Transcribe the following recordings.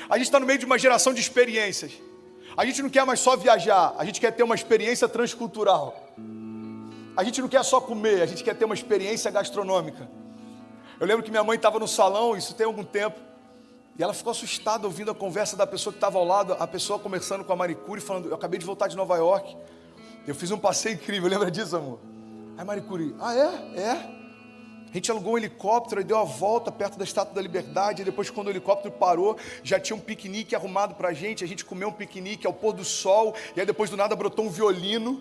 A gente está no meio de uma geração de experiências. A gente não quer mais só viajar, a gente quer ter uma experiência transcultural. A gente não quer só comer, a gente quer ter uma experiência gastronômica. Eu lembro que minha mãe estava no salão, isso tem algum tempo, e ela ficou assustada ouvindo a conversa da pessoa que estava ao lado, a pessoa conversando com a Marie Curie, falando: eu acabei de voltar de Nova York, eu fiz um passeio incrível, lembra disso, amor? Aí Marie Curie: ah, é? A gente alugou um helicóptero e deu a volta perto da Estátua da Liberdade, e depois, quando o helicóptero parou, já tinha um piquenique arrumado pra gente, a gente comeu um piquenique ao pôr do sol, e aí depois do nada brotou um violino.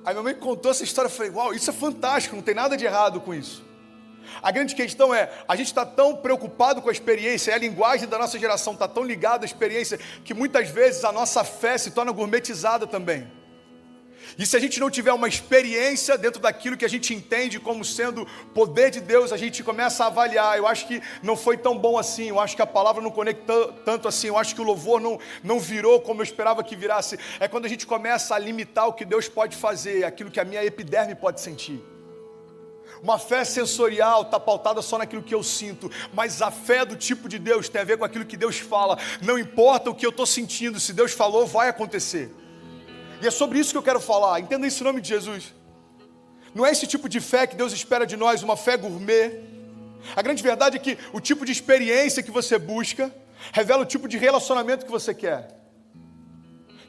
Aí minha mãe contou essa história, eu falei: uau, isso é fantástico, não tem nada de errado com isso. A grande questão é, a gente está tão preocupado com a experiência, e a linguagem da nossa geração está tão ligada à experiência, que muitas vezes a nossa fé se torna gourmetizada também. E se a gente não tiver uma experiência dentro daquilo que a gente entende como sendo poder de Deus, a gente começa a avaliar: eu acho que não foi tão bom assim, eu acho que a palavra não conectou tanto assim, eu acho que o louvor não virou como eu esperava que virasse. É quando a gente começa a limitar o que Deus pode fazer, aquilo que a minha epiderme pode sentir. Uma fé sensorial está pautada só naquilo que eu sinto, mas a fé do tipo de Deus tem a ver com aquilo que Deus fala. Não importa o que eu estou sentindo, se Deus falou, vai acontecer. E é sobre isso que eu quero falar, entenda isso em nome de Jesus. Não é esse tipo de fé que Deus espera de nós, uma fé gourmet. A grande verdade é que o tipo de experiência que você busca revela o tipo de relacionamento que você quer.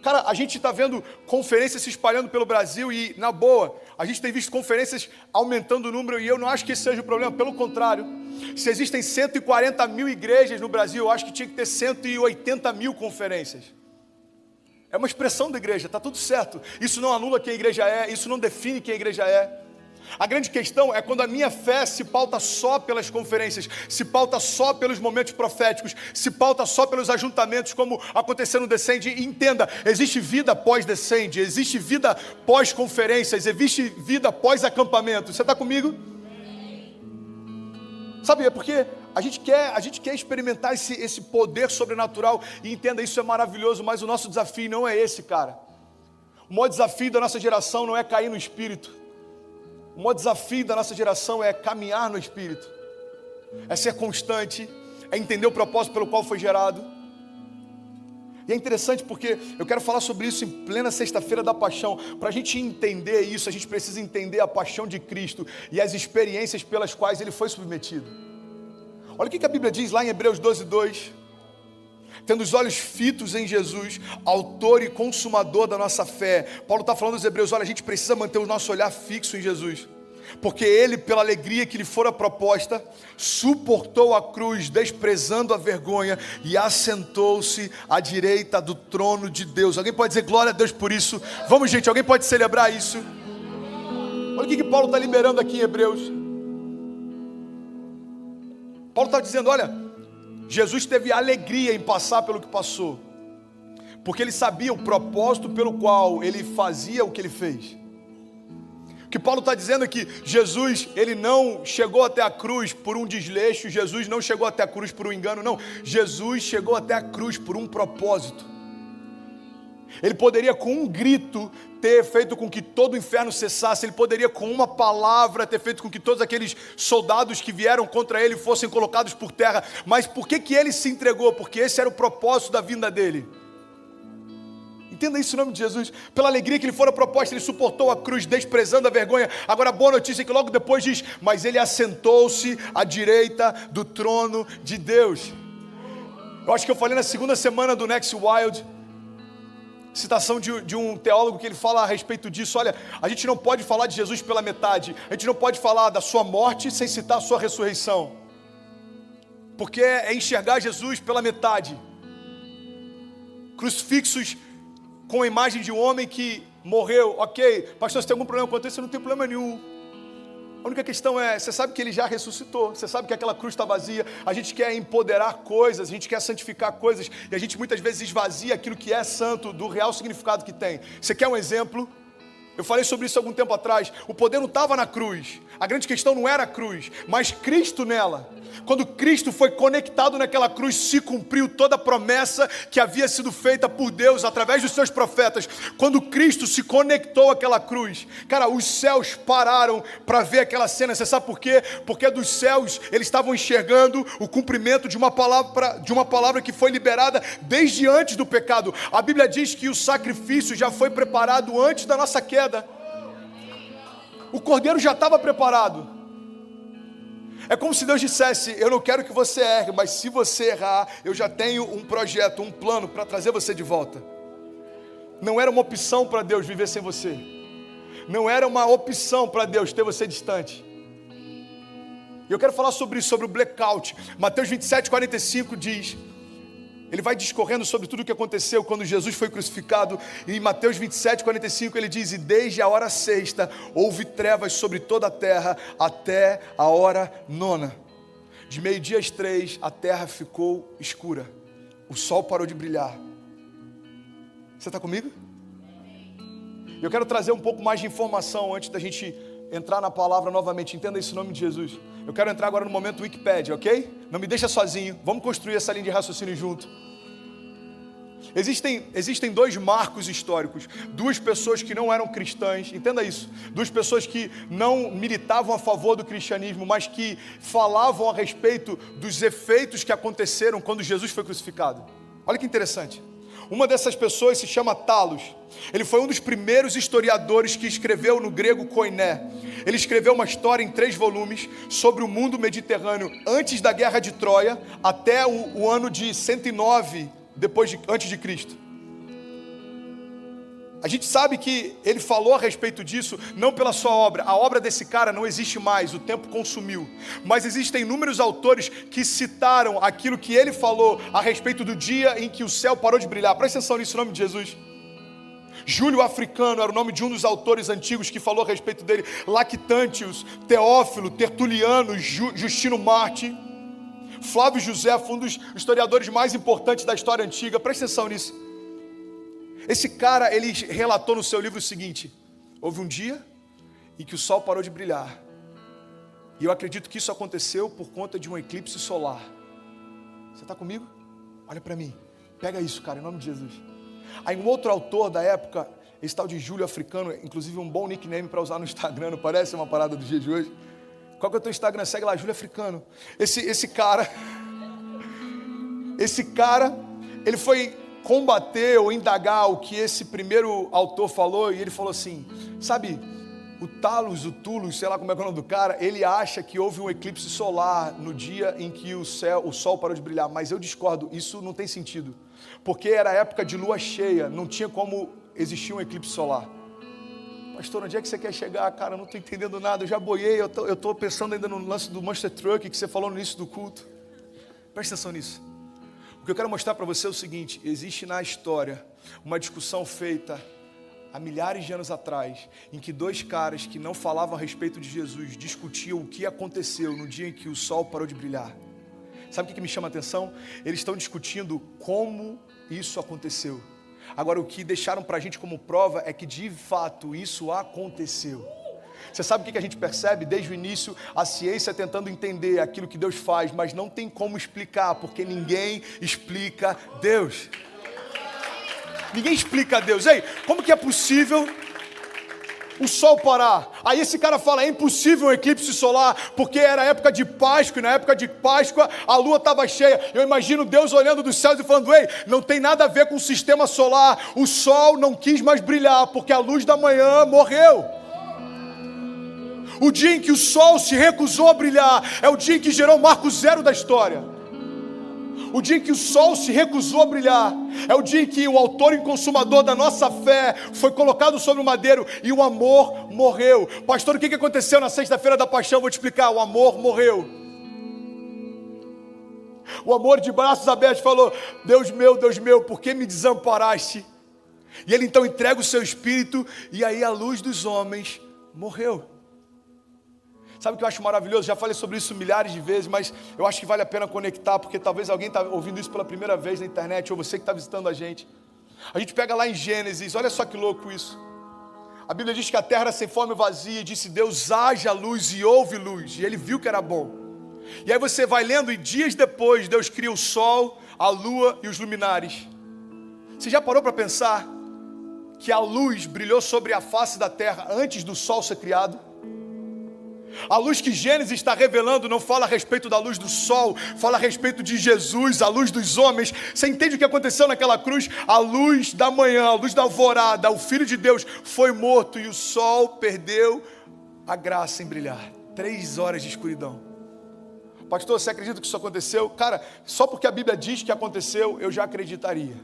Cara, a gente está vendo conferências se espalhando pelo Brasil e, na boa, a gente tem visto conferências aumentando o número, e eu não acho que esse seja o problema, pelo contrário. Se existem 140 mil igrejas no Brasil, eu acho que tinha que ter 180 mil conferências. É uma expressão da igreja, está tudo certo. Isso não anula quem a igreja é, isso não define quem a igreja é. A grande questão é quando a minha fé se pauta só pelas conferências, se pauta só pelos momentos proféticos, se pauta só pelos ajuntamentos, como aconteceu no Descende. E entenda, existe vida pós-Descende, existe vida pós-conferências, existe vida pós-acampamento. Você está comigo? Sabe, é porque a gente quer experimentar esse poder sobrenatural, e entenda, isso é maravilhoso, mas o nosso desafio não é esse, cara. O maior desafio da nossa geração não é cair no Espírito. O maior desafio da nossa geração é caminhar no Espírito, é ser constante, é entender o propósito pelo qual foi gerado. E é interessante porque eu quero falar sobre isso em plena sexta-feira da paixão. Para a gente entender isso, a gente precisa entender a paixão de Cristo e as experiências pelas quais Ele foi submetido. Olha o que a Bíblia diz lá em Hebreus 12:2. Tendo os olhos fitos em Jesus, autor e consumador da nossa fé. Paulo está falando aos Hebreus: olha, a gente precisa manter o nosso olhar fixo em Jesus, porque Ele, pela alegria que lhe fora proposta, suportou a cruz, desprezando a vergonha, e assentou-se à direita do trono de Deus. Alguém pode dizer glória a Deus por isso? Vamos, gente, alguém pode celebrar isso? Olha o que Paulo está liberando aqui em Hebreus. Paulo está dizendo: olha, Jesus teve alegria em passar pelo que passou, porque Ele sabia o propósito pelo qual Ele fazia o que Ele fez. O que Paulo está dizendo é que Jesus, Ele não chegou até a cruz por um desleixo, Jesus não chegou até a cruz por um engano, não. Jesus chegou até a cruz por um propósito. Ele poderia com um grito ter feito com que todo o inferno cessasse. Ele poderia com uma palavra ter feito com que todos aqueles soldados que vieram contra ele fossem colocados por terra. Mas por que ele se entregou? Porque esse era o propósito da vinda dele. Entenda isso em nome de Jesus. Pela alegria que lhe fora proposta, Ele suportou a cruz, desprezando a vergonha. Agora a boa notícia é que logo depois diz: mas Ele assentou-se à direita do trono de Deus. Eu acho que eu falei na segunda semana do Next Wild, citação de um teólogo, que ele fala a respeito disso. Olha, a gente não pode falar de Jesus pela metade. A gente não pode falar da sua morte sem citar a sua ressurreição, porque é enxergar Jesus pela metade. Crucifixos com a imagem de um homem que morreu. Ok, pastor, se tem algum problema quanto isso? Não tem problema nenhum. A única questão é, você sabe que Ele já ressuscitou, você sabe que aquela cruz está vazia. A gente quer empoderar coisas, a gente quer santificar coisas, e a gente muitas vezes esvazia aquilo que é santo do real significado que tem. Você quer um exemplo? Eu falei sobre isso algum tempo atrás. O poder não estava na cruz. A grande questão não era a cruz, mas Cristo nela. Quando Cristo foi conectado naquela cruz, se cumpriu toda a promessa que havia sido feita por Deus através dos seus profetas. Quando Cristo se conectou àquela cruz, cara, os céus pararam para ver aquela cena. Você sabe por quê? Porque dos céus eles estavam enxergando o cumprimento de uma palavra que foi liberada desde antes do pecado. A Bíblia diz que o sacrifício já foi preparado antes da nossa queda. O cordeiro já estava preparado. É como se Deus dissesse: eu não quero que você erre, mas se você errar, eu já tenho um projeto, um plano para trazer você de volta. Não era uma opção para Deus viver sem você. Não era uma opção para Deus ter você distante. E eu quero falar sobre isso, sobre o blackout. Mateus 27:45 diz... Ele vai discorrendo sobre tudo o que aconteceu quando Jesus foi crucificado. E em Mateus 27:45 ele diz: e desde a hora sexta houve trevas sobre toda a terra até a hora nona. De meio-dia às 3 a terra ficou escura. O sol parou de brilhar. Você está comigo? Eu quero trazer um pouco mais de informação antes da gente entrar na palavra novamente. Entenda isso em nome de Jesus. Eu quero entrar agora no momento Wikipedia, ok? Não me deixa sozinho. Vamos construir essa linha de raciocínio junto. Existem dois marcos históricos. Duas pessoas que não eram cristãs. Entenda isso. Duas pessoas que não militavam a favor do cristianismo, mas que falavam a respeito dos efeitos que aconteceram quando Jesus foi crucificado. Olha que interessante. Uma dessas pessoas se chama Talos. Ele foi um dos primeiros historiadores que escreveu no grego koiné. Ele escreveu uma história em 3 volumes sobre o mundo mediterrâneo antes da guerra de Troia até o ano de 109 antes de Cristo. A gente sabe que ele falou a respeito disso não pela sua obra. A obra desse cara não existe mais, o tempo consumiu. Mas existem inúmeros autores que citaram aquilo que ele falou a respeito do dia em que o céu parou de brilhar. Presta atenção nisso, em nome de Jesus. Júlio Africano era o nome de um dos autores antigos que falou a respeito dele. Lactantius, Teófilo, Tertuliano, Justino Marte, Flávio Josefo, um dos historiadores mais importantes da história antiga. Presta atenção nisso. Esse cara, ele relatou no seu livro o seguinte: houve um dia em que o sol parou de brilhar. E eu acredito que isso aconteceu por conta de um eclipse solar. Você está comigo? Olha para mim. Pega isso, cara, em nome de Jesus. Aí um outro autor da época, esse tal de Júlio Africano, inclusive um bom nickname para usar no Instagram, não parece uma parada do dia de hoje? Qual que é o teu Instagram? Segue lá, Júlio Africano. Esse cara, ele foi combater ou indagar o que esse primeiro autor falou, e ele falou assim: sabe, o Tulos, sei lá como é que é o nome do cara, ele acha que houve um eclipse solar no dia em que o sol parou de brilhar, mas eu discordo, isso não tem sentido, porque era época de lua cheia, não tinha como existir um eclipse solar. Pastor, onde é que você quer chegar? Cara, eu não estou entendendo nada, eu já boiei, eu estou pensando ainda no lance do Monster Truck que você falou no início do culto. Presta atenção nisso. O que eu quero mostrar para você é o seguinte: existe na história uma discussão feita há milhares de anos atrás, em que 2 caras que não falavam a respeito de Jesus discutiam o que aconteceu no dia em que o sol parou de brilhar. Sabe o que me chama a atenção? Eles estão discutindo como isso aconteceu. Agora, o que deixaram para a gente como prova é que de fato isso aconteceu. Você sabe o que a gente percebe desde o início? A ciência tentando entender aquilo que Deus faz, mas não tem como explicar, porque ninguém explica Deus. Ninguém explica Deus. Ei, como que é possível o sol parar? Aí esse cara fala: é impossível um eclipse solar, porque era época de Páscoa, e na época de Páscoa a lua estava cheia. Eu imagino Deus olhando dos céus e falando: ei, não tem nada a ver com o sistema solar, o sol não quis mais brilhar, porque a luz da manhã morreu. O dia em que o sol se recusou a brilhar é o dia em que gerou o marco zero da história. O dia em que o sol se recusou a brilhar é o dia em que o autor e consumador da nossa fé foi colocado sobre o madeiro e o amor morreu. Pastor, o que aconteceu na sexta-feira da paixão? Vou te explicar. O amor morreu. O amor de braços abertos falou: Deus meu, por que me desamparaste? E ele então entrega o seu espírito, e aí a luz dos homens morreu. Sabe o que eu acho maravilhoso? Já falei sobre isso milhares de vezes, mas eu acho que vale a pena conectar, porque talvez alguém está ouvindo isso pela primeira vez na internet, ou você que está visitando a gente. A gente pega lá em Gênesis, olha só que louco isso. A Bíblia diz que a terra era sem forma e vazia, e disse Deus, haja luz, e houve luz, e ele viu que era bom. E aí você vai lendo, e dias depois Deus cria o sol, a lua e os luminares. Você já parou para pensar que a luz brilhou sobre a face da terra antes do sol ser criado? A luz que Gênesis está revelando não fala a respeito da luz do sol, fala a respeito de Jesus, a luz dos homens. Você entende o que aconteceu naquela cruz? A luz da manhã, a luz da alvorada, o Filho de Deus foi morto e o sol perdeu a graça em brilhar. 3 horas de escuridão. Pastor, você acredita que isso aconteceu? Cara, só porque a Bíblia diz que aconteceu, eu já acreditaria.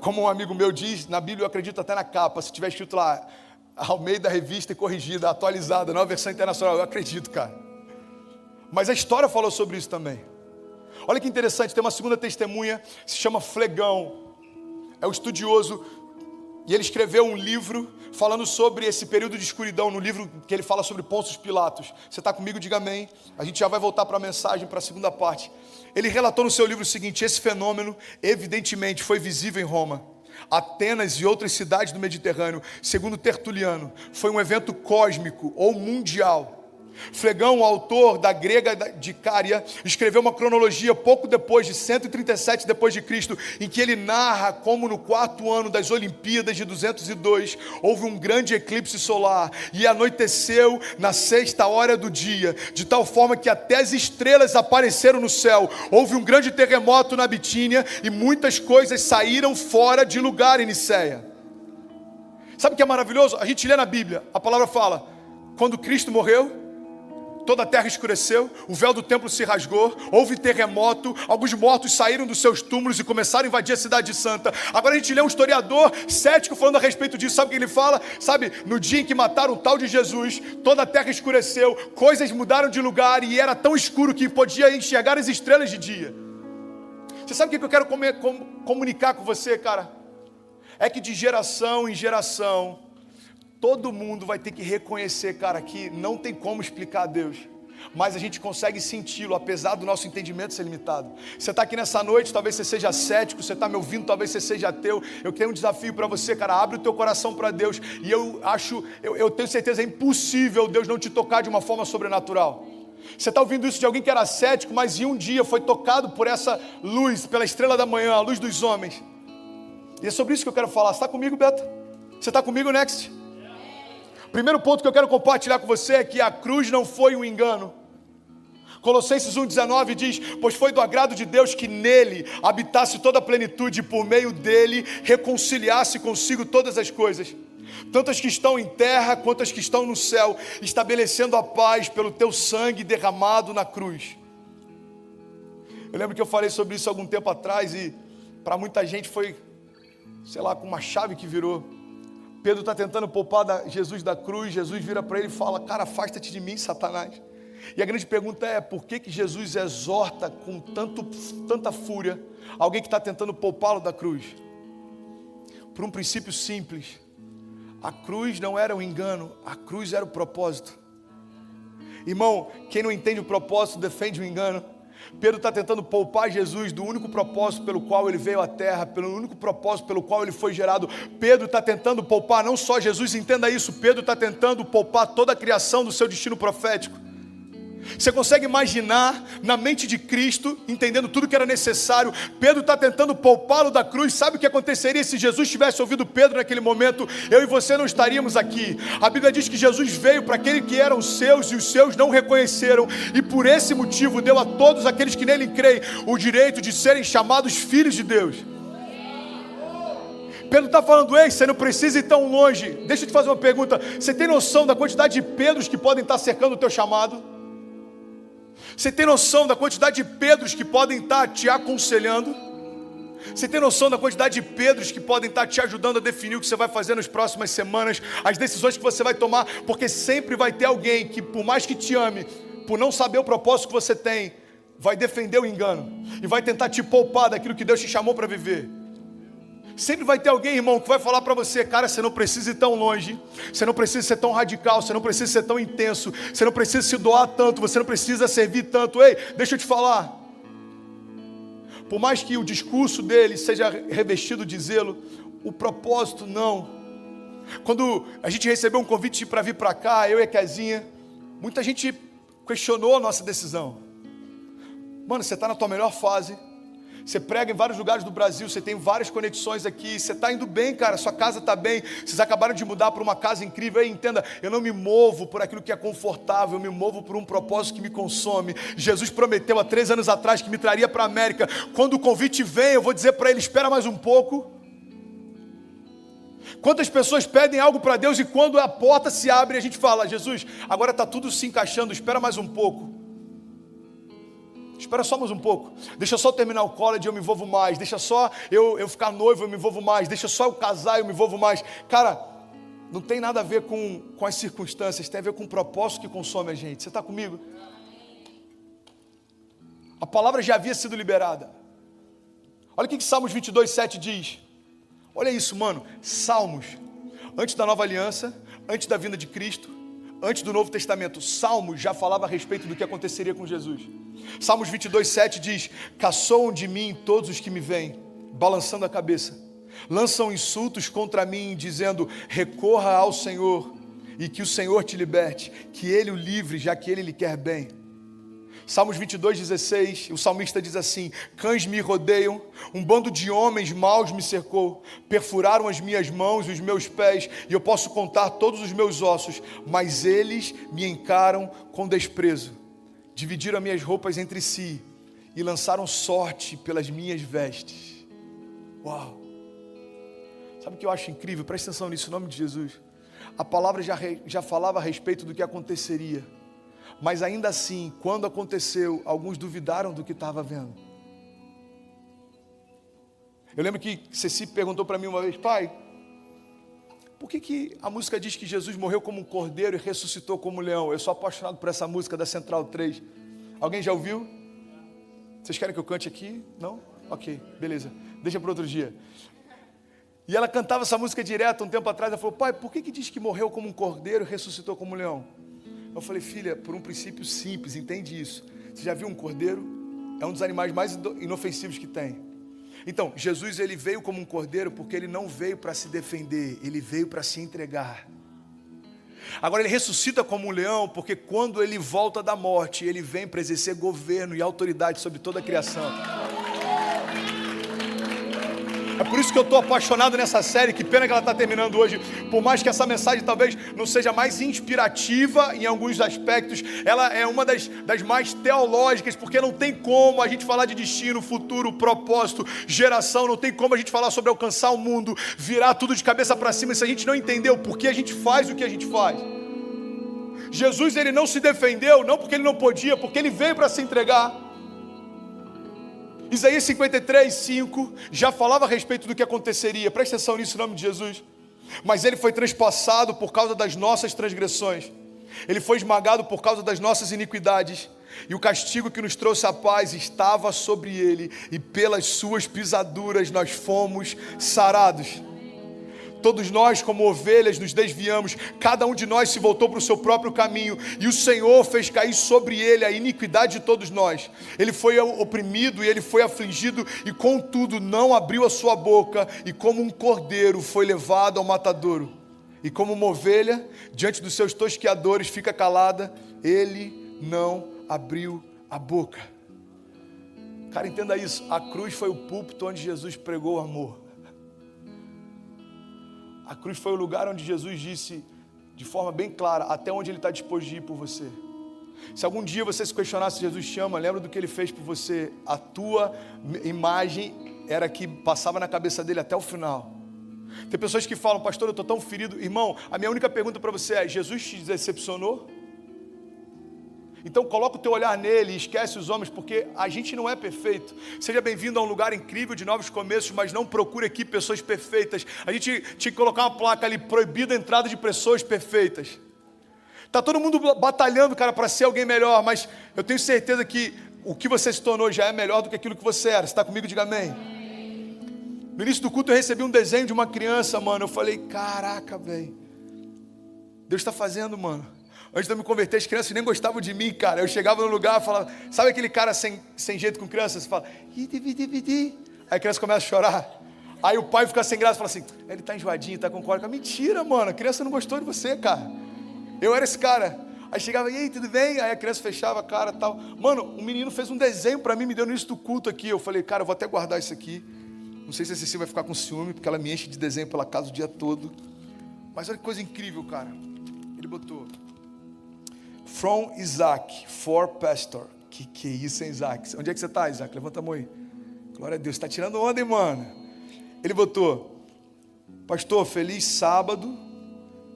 Como um amigo meu diz, na Bíblia eu acredito até na capa, se tiver escrito lá, Almeida Revista e Corrigida, atualizada, nova versão internacional, eu acredito, cara. Mas a história falou sobre isso também. Olha que interessante, tem uma segunda testemunha, se chama Flegão. É um estudioso, e ele escreveu um livro falando sobre esse período de escuridão, no livro que ele fala sobre Pôncio Pilatos. Você está comigo? Diga amém. A gente já vai voltar para a mensagem, para a segunda parte. Ele relatou no seu livro o seguinte: esse fenômeno evidentemente foi visível em Roma, Atenas e outras cidades do Mediterrâneo. Segundo Tertuliano, foi um evento cósmico ou mundial. Flegão, o autor da grega de Cária, escreveu uma cronologia pouco depois de 137 depois de Cristo, em que ele narra como no 4º ano das Olimpíadas de 202 houve um grande eclipse solar e anoiteceu na 6ª hora do dia, de tal forma que até as estrelas apareceram no céu. Houve um grande terremoto na Bitínia e muitas coisas saíram fora de lugar em Niceia. Sabe o que é maravilhoso? A gente lê na Bíblia, a palavra fala, quando Cristo morreu, toda a terra escureceu, o véu do templo se rasgou, houve terremoto, alguns mortos saíram dos seus túmulos e começaram a invadir a cidade santa. Agora a gente lê um historiador cético falando a respeito disso. Sabe o que ele fala? Sabe, no dia em que mataram o tal de Jesus, toda a terra escureceu, coisas mudaram de lugar e era tão escuro que podia enxergar as estrelas de dia. Você sabe o que eu quero comunicar com você, cara? É que de geração em geração, todo mundo vai ter que reconhecer, cara, que não tem como explicar a Deus, mas a gente consegue senti-lo, apesar do nosso entendimento ser limitado. Você está aqui nessa noite, talvez você seja cético, você está me ouvindo, talvez você seja ateu. Eu tenho um desafio para você, cara, abre o teu coração para Deus. E eu tenho certeza, é impossível Deus não te tocar de uma forma sobrenatural. Você está ouvindo isso de alguém que era cético, mas em um dia foi tocado por essa luz, pela estrela da manhã, a luz dos homens. E é sobre isso que eu quero falar. Você está comigo, Beto? Você está comigo, Next? Primeiro ponto que eu quero compartilhar com você é que a cruz não foi um engano. Colossenses 1,19 diz: pois foi do agrado de Deus que nele habitasse toda a plenitude e por meio dele reconciliasse consigo todas as coisas, tanto as que estão em terra quanto as que estão no céu, estabelecendo a paz pelo teu sangue derramado na cruz. Eu lembro que eu falei sobre isso algum tempo atrás e para muita gente foi, sei lá, com uma chave que virou. Pedro está tentando poupar Jesus da cruz. Jesus vira para ele e fala: cara, afasta-te de mim, Satanás. E a grande pergunta é: por que Jesus exorta com tanta fúria alguém que está tentando poupá-lo da cruz? Por um princípio simples: a cruz não era um engano, a cruz era o propósito. Irmão, quem não entende o propósito defende o engano. Pedro está tentando poupar Jesus do único propósito pelo qual ele veio à terra, pelo único propósito pelo qual ele foi gerado. Pedro está tentando poupar não só Jesus, entenda isso, Pedro está tentando poupar toda a criação do seu destino profético. Você consegue imaginar na mente de Cristo, entendendo tudo que era necessário, Pedro está tentando poupá-lo da cruz. Sabe o que aconteceria se Jesus tivesse ouvido Pedro naquele momento? Eu e você não estaríamos aqui. A Bíblia diz que Jesus veio para aqueles que eram seus e os seus não reconheceram, e por esse motivo deu a todos aqueles que nele creem o direito de serem chamados filhos de Deus. Pedro está falando: ei, você não precisa ir tão longe. Deixa eu te fazer uma pergunta: você tem noção da quantidade de Pedros que podem estar cercando o teu chamado? Você tem noção da quantidade de Pedros que podem estar te aconselhando? Você tem noção da quantidade de Pedros que podem estar te ajudando a definir o que você vai fazer nas próximas semanas, as decisões que você vai tomar? Porque sempre vai ter alguém que, por mais que te ame, por não saber o propósito que você tem, vai defender o engano e vai tentar te poupar daquilo que Deus te chamou para viver. Sempre vai ter alguém, irmão, que vai falar para você: cara, você não precisa ir tão longe, você não precisa ser tão radical, você não precisa ser tão intenso, você não precisa se doar tanto, você não precisa servir tanto. Ei, deixa eu te falar, por mais que o discurso dele seja revestido de zelo, o propósito não. Quando a gente recebeu um convite para vir para cá, eu e a Kezinha, muita gente questionou a nossa decisão. Mano, você está na tua melhor fase, você prega em vários lugares do Brasil, você tem várias conexões aqui, você está indo bem, cara, sua casa está bem, vocês acabaram de mudar para uma casa incrível. Aí, entenda, eu não me movo por aquilo que é confortável, eu me movo por um propósito que me consome. Jesus prometeu há 3 anos atrás que me traria para a América. Quando o convite vem, eu vou dizer para ele, espera mais um pouco. Quantas pessoas pedem algo para Deus e quando a porta se abre, a gente fala, Jesus, agora está tudo se encaixando, espera mais um pouco. Espera só mais um pouco, deixa só eu terminar o college, eu me envolvo mais, deixa só eu ficar noivo, eu me envolvo mais, deixa só eu casar, eu me envolvo mais. Cara, não tem nada a ver com as circunstâncias, tem a ver com o propósito que consome a gente. Você está comigo? A palavra já havia sido liberada. Olha o que Salmos 22:7 diz. Olha isso, mano, Salmos, antes da nova aliança, antes da vinda de Cristo, antes do Novo Testamento, Salmos já falava a respeito do que aconteceria com Jesus. Salmos 22:7 diz, caçoam de mim todos os que me veem, balançando a cabeça, lançam insultos contra mim, dizendo, recorra ao Senhor, e que o Senhor te liberte, que Ele o livre, já que Ele lhe quer bem. Salmos 22:16, o salmista diz assim, cães me rodeiam, um bando de homens maus me cercou, perfuraram as minhas mãos e os meus pés, e eu posso contar todos os meus ossos, mas eles me encaram com desprezo, dividiram as minhas roupas entre si, e lançaram sorte pelas minhas vestes. Uau! Sabe o que eu acho incrível? Presta atenção nisso, em nome de Jesus. A palavra já falava a respeito do que aconteceria. Mas ainda assim, quando aconteceu, alguns duvidaram do que estava vendo. Eu lembro que Ceci perguntou para mim uma vez, pai, por que a música diz que Jesus morreu como um cordeiro e ressuscitou como um leão? Eu sou apaixonado por essa música da Central 3. Alguém já ouviu? Vocês querem que eu cante aqui? Não? Ok, beleza. Deixa para outro dia. E ela cantava essa música direto um tempo atrás. Ela falou, pai, por que diz que morreu como um cordeiro e ressuscitou como um leão? Eu falei, filha, por um princípio simples, entende isso. Você já viu um cordeiro? É um dos animais mais inofensivos que tem. Então, Jesus ele veio como um cordeiro porque ele não veio para se defender, ele veio para se entregar. Agora ele ressuscita como um leão porque quando ele volta da morte, ele vem para exercer governo e autoridade sobre toda a criação. É por isso que eu estou apaixonado nessa série, que pena que ela está terminando hoje, por mais que essa mensagem talvez não seja mais inspirativa em alguns aspectos, ela é uma das mais teológicas, porque não tem como a gente falar de destino, futuro, propósito, geração, não tem como a gente falar sobre alcançar o mundo, virar tudo de cabeça para cima, se a gente não entendeu por que a gente faz o que a gente faz. Jesus ele não se defendeu, não porque ele não podia, porque ele veio para se entregar. Isaías 53:5 já falava a respeito do que aconteceria. Presta atenção nisso em nome de Jesus. Mas ele foi transpassado por causa das nossas transgressões. Ele foi esmagado por causa das nossas iniquidades. E o castigo que nos trouxe a paz estava sobre ele. E pelas suas pisaduras nós fomos sarados. Todos nós, como ovelhas, nos desviamos, cada um de nós se voltou para o seu próprio caminho, e o Senhor fez cair sobre ele a iniquidade de todos nós. Ele foi oprimido e ele foi afligido, e contudo não abriu a sua boca, e como um cordeiro foi levado ao matadouro, e como uma ovelha, diante dos seus tosqueadores fica calada, ele não abriu a boca. Cara, entenda isso, a cruz foi o púlpito onde Jesus pregou o amor. A cruz foi o lugar onde Jesus disse de forma bem clara até onde Ele está disposto de ir por você. Se algum dia você se questionar se Jesus te ama, lembra do que Ele fez por você. A tua imagem era que passava na cabeça dele até o final. Tem pessoas que falam, pastor, eu estou tão ferido. Irmão, a minha única pergunta para você é, Jesus te decepcionou? Então coloca o teu olhar nele e esquece os homens, porque a gente não é perfeito. Seja bem-vindo a um lugar incrível de novos começos, mas não procure aqui pessoas perfeitas. A gente tinha que colocar uma placa ali, proibida a entrada de pessoas perfeitas. Tá todo mundo batalhando, cara, para ser alguém melhor, mas eu tenho certeza que o que você se tornou já é melhor do que aquilo que você era. Você está comigo? Diga amém. No início do culto eu recebi um desenho de uma criança, mano. Eu falei, caraca, velho. Deus está fazendo, mano. Antes de eu me converter, as crianças nem gostavam de mim, cara. Eu chegava no lugar e falava, sabe aquele cara sem jeito com criança? Você fala, aí a criança começa a chorar. Aí o pai fica sem graça e fala assim, ele tá enjoadinho, tá com cólica. Mentira, mano, a criança não gostou de você, cara. Eu era esse cara. Aí chegava, e aí, tudo bem? Aí a criança fechava a cara e tal. Mano, um menino fez um desenho pra mim, me deu no início do culto aqui. Eu falei, cara, eu vou até guardar isso aqui. Não sei se a Ceci vai ficar com ciúme, porque ela me enche de desenho pela casa o dia todo. Mas olha que coisa incrível, cara. Ele botou, From Isaac, for pastor. Que é isso, hein, Isaac? Onde é que você tá, Isaac? Levanta a mão aí. Glória a Deus, tá tirando onda, hein, mano? Ele botou, pastor, feliz sábado,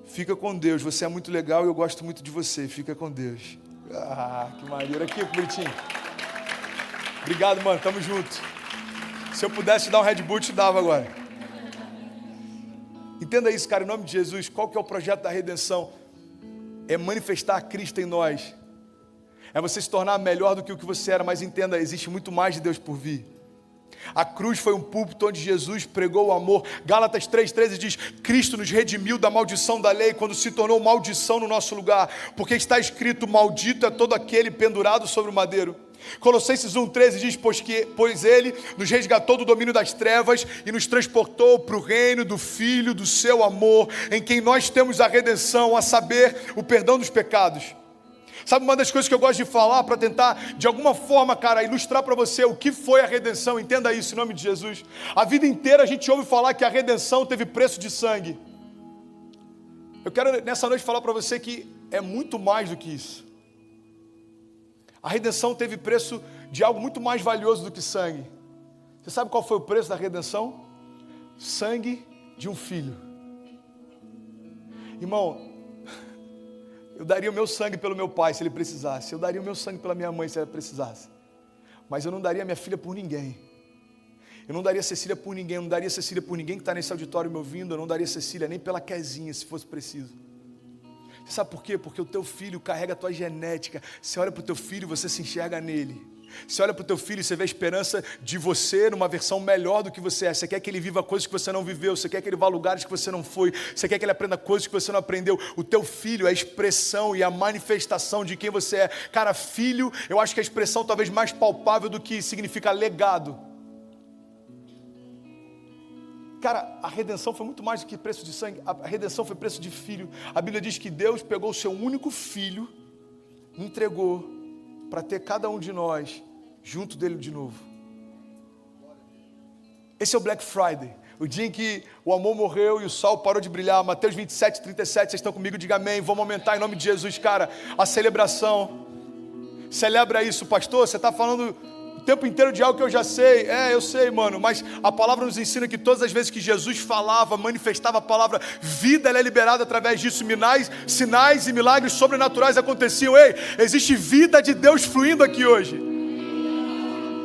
fica com Deus, você é muito legal e eu gosto muito de você, fica com Deus. Ah, que maneiro, aqui, bonitinho. Obrigado, mano, tamo junto. Se eu pudesse dar um Red Bull, te dava agora. Entenda isso, cara, em nome de Jesus. Qual que é o projeto da redenção? É manifestar Cristo em nós. É você se tornar melhor do que o que você era. Mas entenda, existe muito mais de Deus por vir. A cruz foi um púlpito onde Jesus pregou o amor. Gálatas 3,13 diz, Cristo nos redimiu da maldição da lei, quando se tornou maldição no nosso lugar, porque está escrito, maldito é todo aquele pendurado sobre o madeiro. Colossenses 1,13 diz, pois ele nos resgatou do domínio das trevas e nos transportou para o reino do Filho do seu amor, em quem nós temos a redenção, a saber, o perdão dos pecados. Sabe uma das coisas que eu gosto de falar para tentar, de alguma forma, cara, ilustrar para você o que foi a redenção? Entenda isso em nome de Jesus. A vida inteira a gente ouve falar que a redenção teve preço de sangue. Eu quero nessa noite falar para você que é muito mais do que isso. A redenção teve preço de algo muito mais valioso do que sangue. Você sabe qual foi o preço da redenção? Sangue de um filho. Irmão, eu daria o meu sangue pelo meu pai se ele precisasse. Eu daria o meu sangue pela minha mãe se ela precisasse. Mas eu não daria minha filha por ninguém. Eu não daria Cecília por ninguém. Eu não daria Cecília por ninguém que está nesse auditório me ouvindo. Eu não daria Cecília nem pela Quezinha, se fosse preciso. Você sabe por quê? Porque o teu filho carrega a tua genética. Você olha para o teu filho e você se enxerga nele. Você olha para o teu filho e você vê a esperança de você numa versão melhor do que você é. Você quer que ele viva coisas que você não viveu. Você quer que ele vá a lugares que você não foi. Você quer que ele aprenda coisas que você não aprendeu. O teu filho é a expressão e a manifestação de quem você é. Cara, filho, eu acho que é a expressão talvez mais palpável do que significa legado. Cara, a redenção foi muito mais do que preço de sangue. A redenção foi preço de filho. A Bíblia diz que Deus pegou o seu único filho e entregou para ter cada um de nós junto dele de novo. Esse é o Black Friday, o dia em que o amor morreu e o sol parou de brilhar. Mateus 27:37, vocês estão comigo? Diga amém. Vamos aumentar em nome de Jesus, cara, a celebração. Celebra isso, pastor. Você está falando o tempo inteiro de algo que eu já sei. Eu sei, mano, mas a palavra nos ensina que todas as vezes que Jesus falava, manifestava a palavra, vida ela é liberada através disso. Sinais e milagres sobrenaturais aconteciam. Ei, existe vida de Deus fluindo aqui hoje.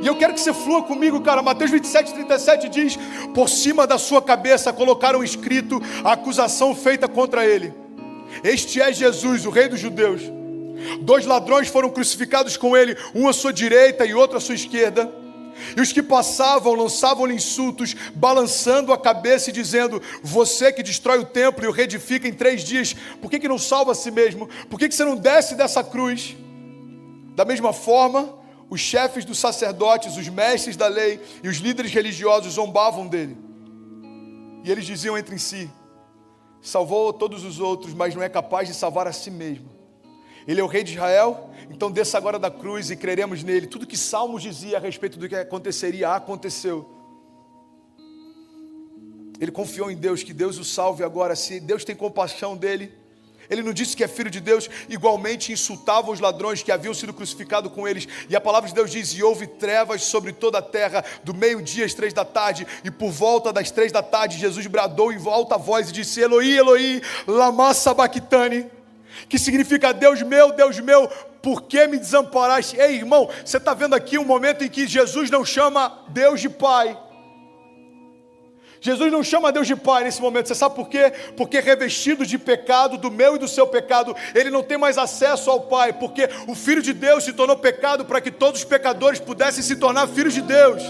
E eu quero que você flua comigo, cara. Mateus 27:37 diz, por cima da sua cabeça colocaram escrito a acusação feita contra ele. Este é Jesus, o rei dos judeus. 2 ladrões foram crucificados com ele, um à sua direita e outro à sua esquerda. E os que passavam lançavam-lhe insultos, balançando a cabeça e dizendo, você que destrói o templo e o reedifica em 3 dias, por que não salva a si mesmo? Por que você não desce dessa cruz? Da mesma forma, os chefes dos sacerdotes, os mestres da lei e os líderes religiosos zombavam dele. E eles diziam entre si, salvou todos os outros, mas não é capaz de salvar a si mesmo. Ele é o rei de Israel, então desça agora da cruz e creremos nele. Tudo que Salmos dizia a respeito do que aconteceria, aconteceu. Ele confiou em Deus, que Deus o salve agora. Se Deus tem compaixão dele, ele não disse que é filho de Deus, igualmente insultava os ladrões que haviam sido crucificados com eles. E a palavra de Deus diz, e houve trevas sobre toda a terra, do meio-dia às 3 da tarde, e por volta das 3 da tarde, Jesus bradou em alta voz e disse, Eloi, Eloi, lama sabachthani, que significa, Deus meu, por que me desamparaste? Ei, irmão, você está vendo aqui um momento em que Jesus não chama Deus de Pai. Jesus não chama Deus de Pai nesse momento. Você sabe por quê? Porque revestido de pecado, do meu e do seu pecado, ele não tem mais acesso ao Pai, porque o Filho de Deus se tornou pecado para que todos os pecadores pudessem se tornar filhos de Deus.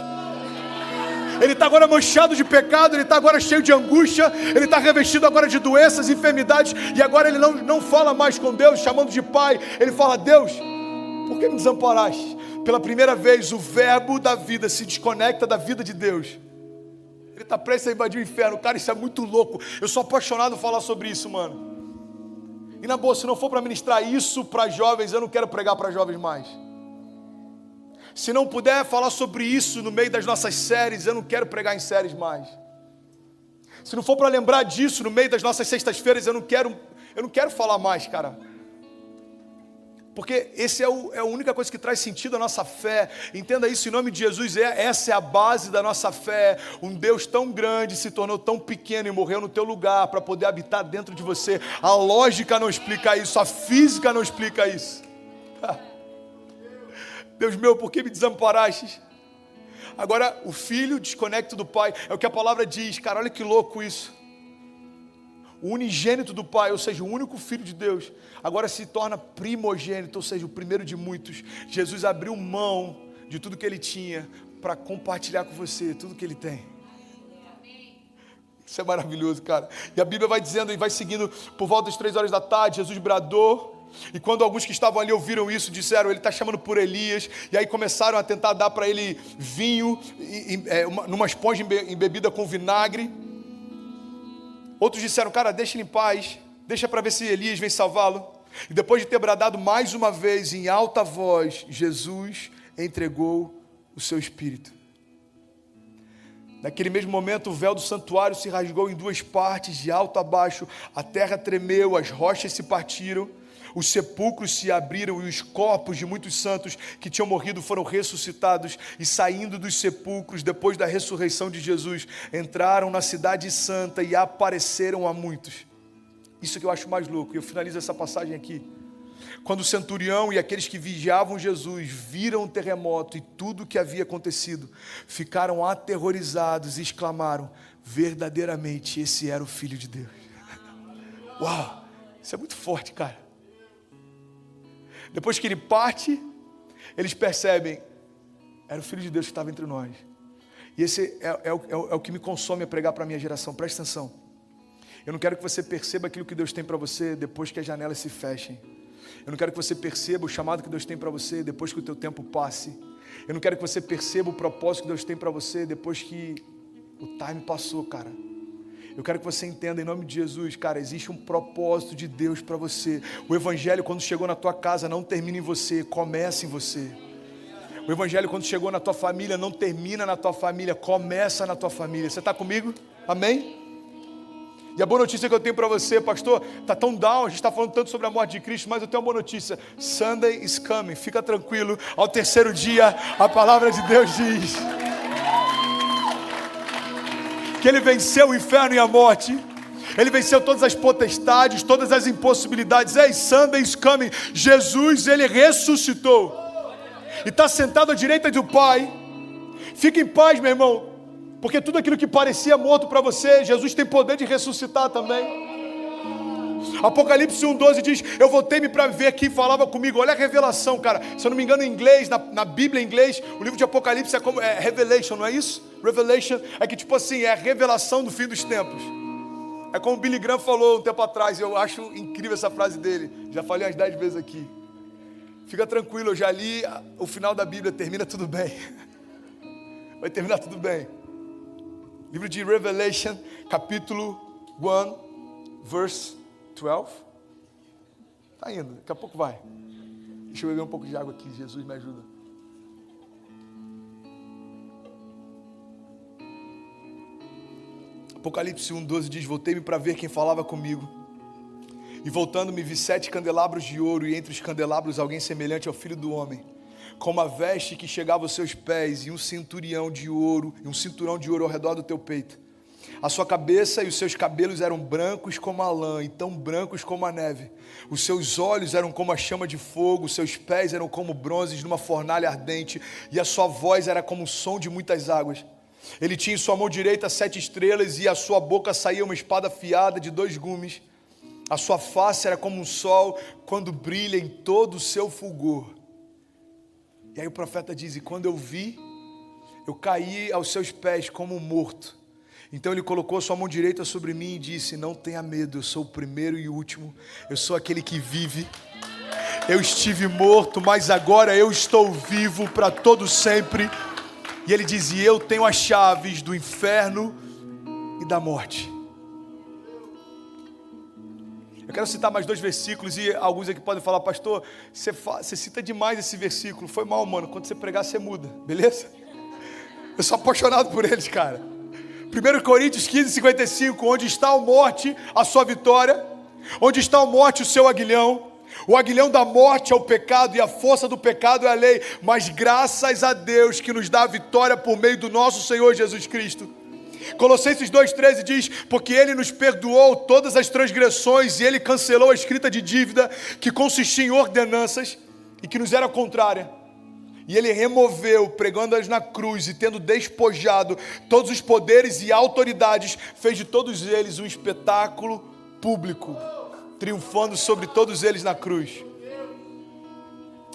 Ele está agora manchado de pecado, ele está agora cheio de angústia, ele está revestido agora de doenças, enfermidades, e agora ele não fala mais com Deus, chamando de Pai. Ele fala, Deus, por que me desamparaste? Pela primeira vez o verbo da vida se desconecta da vida de Deus. Ele está prestes a invadir o inferno. Cara, isso é muito louco. Eu sou apaixonado por falar sobre isso, mano. E na boa, se não for para ministrar isso para jovens, eu não quero pregar para jovens mais. Se não puder falar sobre isso no meio das nossas séries, eu não quero pregar em séries mais. Se não for para lembrar disso no meio das nossas sextas-feiras, eu não quero falar mais, cara. Porque esse é a única coisa que traz sentido à nossa fé. Entenda isso em nome de Jesus. Essa é a base da nossa fé. Um Deus tão grande se tornou tão pequeno e morreu no teu lugar para poder habitar dentro de você. A lógica não explica isso, a física não explica isso. Deus meu, por que me desamparaste? Agora o filho desconecta do pai. É o que a palavra diz, cara, olha que louco isso. O unigênito do pai, ou seja, o único filho de Deus, agora se torna primogênito, ou seja, o primeiro de muitos. Jesus abriu mão de tudo que ele tinha para compartilhar com você tudo que ele tem. Isso é maravilhoso, cara. E a Bíblia vai dizendo e vai seguindo, por volta das 3 horas da tarde, Jesus bradou. E quando alguns que estavam ali ouviram isso, disseram, ele está chamando por Elias. E aí começaram a tentar dar para ele vinho, numa esponja embebida com vinagre. Outros disseram, cara, deixa ele em paz, deixa para ver se Elias vem salvá-lo. E depois de ter bradado mais uma vez em alta voz, Jesus entregou o seu espírito. Naquele mesmo momento, o véu do santuário se rasgou em 2 partes, de alto a baixo. A terra tremeu, as rochas se partiram, os sepulcros se abriram e os corpos de muitos santos que tinham morrido foram ressuscitados. E saindo dos sepulcros, depois da ressurreição de Jesus, entraram na cidade santa e apareceram a muitos. Isso que eu acho mais louco, e eu finalizo essa passagem aqui. Quando o centurião e aqueles que vigiavam Jesus viram o terremoto e tudo o que havia acontecido, ficaram aterrorizados e exclamaram, verdadeiramente esse era o Filho de Deus. Uau, isso é muito forte, cara. Depois que ele parte, eles percebem, era o Filho de Deus que estava entre nós. E esse é o que me consome a pregar para a minha geração, presta atenção. Eu não quero que você perceba aquilo que Deus tem para você depois que as janelas se fechem. Eu não quero que você perceba o chamado que Deus tem para você depois que o teu tempo passe. Eu não quero que você perceba o propósito que Deus tem para você depois que o time passou, cara. Eu quero que você entenda em nome de Jesus, cara, existe um propósito de Deus para você. O Evangelho, quando chegou na tua casa, não termina em você, começa em você. O Evangelho, quando chegou na tua família, não termina na tua família, começa na tua família. Você está comigo? Amém? E a boa notícia que eu tenho para você, pastor, está tão down, a gente está falando tanto sobre a morte de Cristo, mas eu tenho uma boa notícia. Sunday is coming, fica tranquilo, ao terceiro dia, a palavra de Deus diz que Ele venceu o inferno e a morte, Ele venceu todas as potestades, todas as impossibilidades. Ei, Sunday is coming, Jesus, Ele ressuscitou, e está sentado à direita do Pai. Fica em paz, meu irmão, porque tudo aquilo que parecia morto para você, Jesus tem poder de ressuscitar também. Apocalipse 1:12 diz, eu voltei-me para ver quem falava comigo. Olha a revelação, cara. Se eu não me engano, em inglês, na Bíblia em inglês, o livro de Apocalipse é Revelation, não é isso? Revelation é que tipo assim, é a revelação do fim dos tempos. É como o Billy Graham falou um tempo atrás, eu acho incrível essa frase dele. Já falei umas 10 vezes aqui. Fica tranquilo, eu já li o final da Bíblia, termina tudo bem. Vai terminar tudo bem. Livro de Revelation, capítulo 1, verse 12. Está indo, daqui a pouco vai. Deixa eu beber um pouco de água aqui, Jesus me ajuda. Apocalipse 1:12 diz, voltei-me para ver quem falava comigo. E voltando-me vi 7 candelabros de ouro, e entre os candelabros alguém semelhante ao Filho do Homem, com uma veste que chegava aos seus pés, e um cinturão de ouro ao redor do teu peito. A sua cabeça e os seus cabelos eram brancos como a lã, e tão brancos como a neve. Os seus olhos eram como a chama de fogo, os seus pés eram como bronzes numa fornalha ardente, e a sua voz era como o som de muitas águas. Ele tinha em sua mão direita 7 estrelas, e a sua boca saía uma espada afiada de 2 gumes. A sua face era como um sol quando brilha em todo o seu fulgor. E aí o profeta diz, e quando eu vi, eu caí aos seus pés como morto. Então ele colocou a sua mão direita sobre mim e disse, não tenha medo, eu sou o primeiro e o último, eu sou aquele que vive. Eu estive morto, mas agora eu estou vivo para todo sempre. E ele dizia, eu tenho as chaves do inferno e da morte. Eu quero citar mais 2 versículos e alguns aqui podem falar, pastor, você cita demais esse versículo. Foi mal, mano. Quando você pregar, você muda, beleza? Eu sou apaixonado por eles, cara. 1 Coríntios 15:55, onde está a morte, a sua vitória? Onde está a morte, o seu aguilhão? O aguilhão da morte é o pecado e a força do pecado é a lei. Mas graças a Deus que nos dá a vitória por meio do nosso Senhor Jesus Cristo. Colossenses 2:13 diz, porque Ele nos perdoou todas as transgressões e Ele cancelou a escrita de dívida que consistia em ordenanças e que nos era contrária. E Ele removeu, pregando-as na cruz e tendo despojado todos os poderes e autoridades, fez de todos eles um espetáculo público, triunfando sobre todos eles na cruz.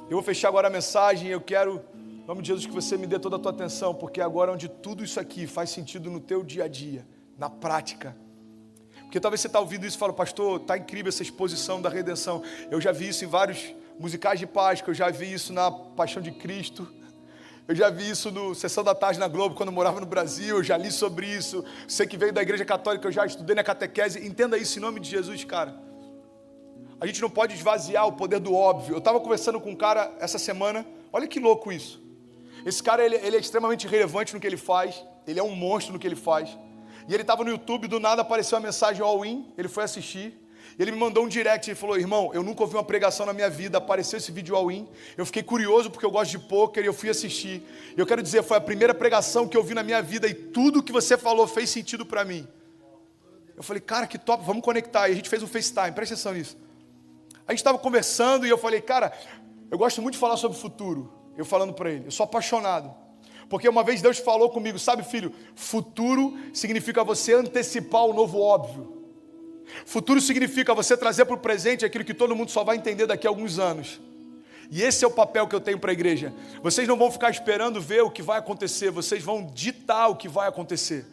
Eu vou fechar agora a mensagem. Eu quero, em nome de Jesus, que você me dê toda a tua atenção, porque agora é onde tudo isso aqui faz sentido no teu dia a dia, na prática. Porque talvez você está ouvindo isso e fala, pastor, está incrível essa exposição da redenção. Eu já vi isso em vários musicais de Páscoa, eu já vi isso na Paixão de Cristo, eu já vi isso no Sessão da Tarde na Globo, quando eu morava no Brasil, eu já li sobre isso. Você que veio da Igreja Católica, eu já estudei na catequese. Entenda isso em nome de Jesus, cara. A gente não pode esvaziar o poder do óbvio. Eu estava conversando com um cara essa semana, olha que louco isso. Esse cara, ele é extremamente relevante no que ele faz, ele é um monstro no que ele faz. E ele estava no YouTube, do nada apareceu uma mensagem all-in, ele foi assistir, e ele me mandou um direct, ele falou, irmão, eu nunca ouvi uma pregação na minha vida, apareceu esse vídeo all-in, eu fiquei curioso porque eu gosto de pôquer e eu fui assistir. Eu quero dizer, foi a primeira pregação que eu vi na minha vida e tudo que você falou fez sentido para mim. Eu falei, cara, que top, vamos conectar. E a gente fez um FaceTime, presta atenção nisso. A gente estava conversando e eu falei, cara, eu gosto muito de falar sobre o futuro. Eu falando para ele, eu sou apaixonado. Porque uma vez Deus falou comigo, sabe filho, futuro significa você antecipar o novo óbvio. Futuro significa você trazer para o presente aquilo que todo mundo só vai entender daqui a alguns anos. E esse é o papel que eu tenho para a igreja. Vocês não vão ficar esperando ver o que vai acontecer, vocês vão ditar o que vai acontecer.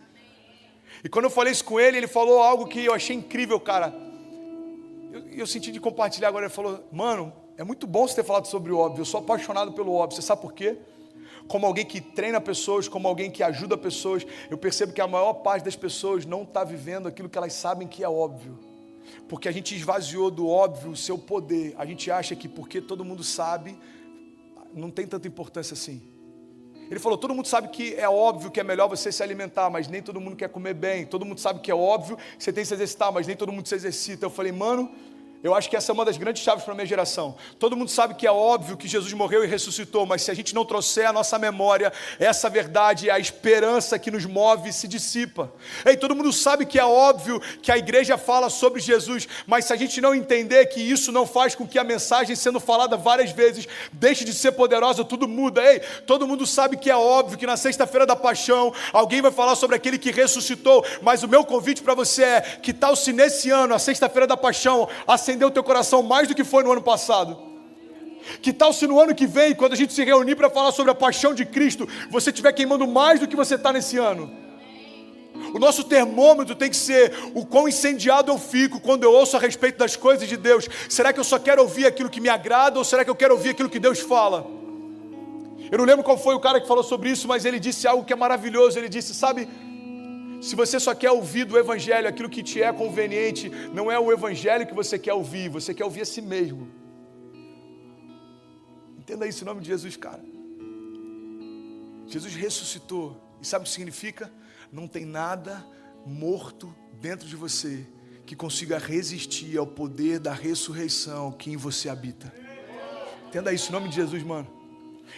E quando eu falei isso com ele, ele falou algo que eu achei incrível, cara. Eu senti de compartilhar agora, ele falou, mano, é muito bom você ter falado sobre o óbvio, eu sou apaixonado pelo óbvio, você sabe por quê? Como alguém que treina pessoas, como alguém que ajuda pessoas, eu percebo que a maior parte das pessoas não está vivendo aquilo que elas sabem que é óbvio. Porque a gente esvaziou do óbvio o seu poder. A gente acha que porque todo mundo sabe, não tem tanta importância assim. Ele falou, todo mundo sabe que é óbvio que é melhor você se alimentar, mas nem todo mundo quer comer bem. Todo mundo sabe que é óbvio que você tem que se exercitar, mas nem todo mundo se exercita. Eu falei, mano, eu acho que essa é uma das grandes chaves para a minha geração. Todo mundo sabe que é óbvio que Jesus morreu e ressuscitou, mas se a gente não trouxer à nossa memória essa verdade, a esperança que nos move se dissipa. Ei, todo mundo sabe que é óbvio que a igreja fala sobre Jesus, mas se a gente não entender que isso não faz com que a mensagem sendo falada várias vezes deixe de ser poderosa, tudo muda. Ei, todo mundo sabe que é óbvio que na sexta-feira da paixão alguém vai falar sobre aquele que ressuscitou, mas o meu convite para você é, que tal se nesse ano, a sexta-feira da paixão, acendeu o teu coração mais do que foi no ano passado? Que tal se no ano que vem, quando a gente se reunir para falar sobre a paixão de Cristo, você estiver queimando mais do que você está nesse ano? O nosso termômetro tem que ser o quão incendiado eu fico quando eu ouço a respeito das coisas de Deus. Será que eu só quero ouvir aquilo que me agrada ou será que eu quero ouvir aquilo que Deus fala? Eu não lembro qual foi o cara que falou sobre isso, mas ele disse algo que é maravilhoso. Ele disse, sabe, se você só quer ouvir do evangelho aquilo que te é conveniente, não é o evangelho que você quer ouvir a si mesmo. Entenda isso em nome de Jesus, cara. Jesus ressuscitou. E sabe o que significa? Não tem nada morto dentro de você que consiga resistir ao poder da ressurreição que em você habita. Entenda isso em nome de Jesus, mano.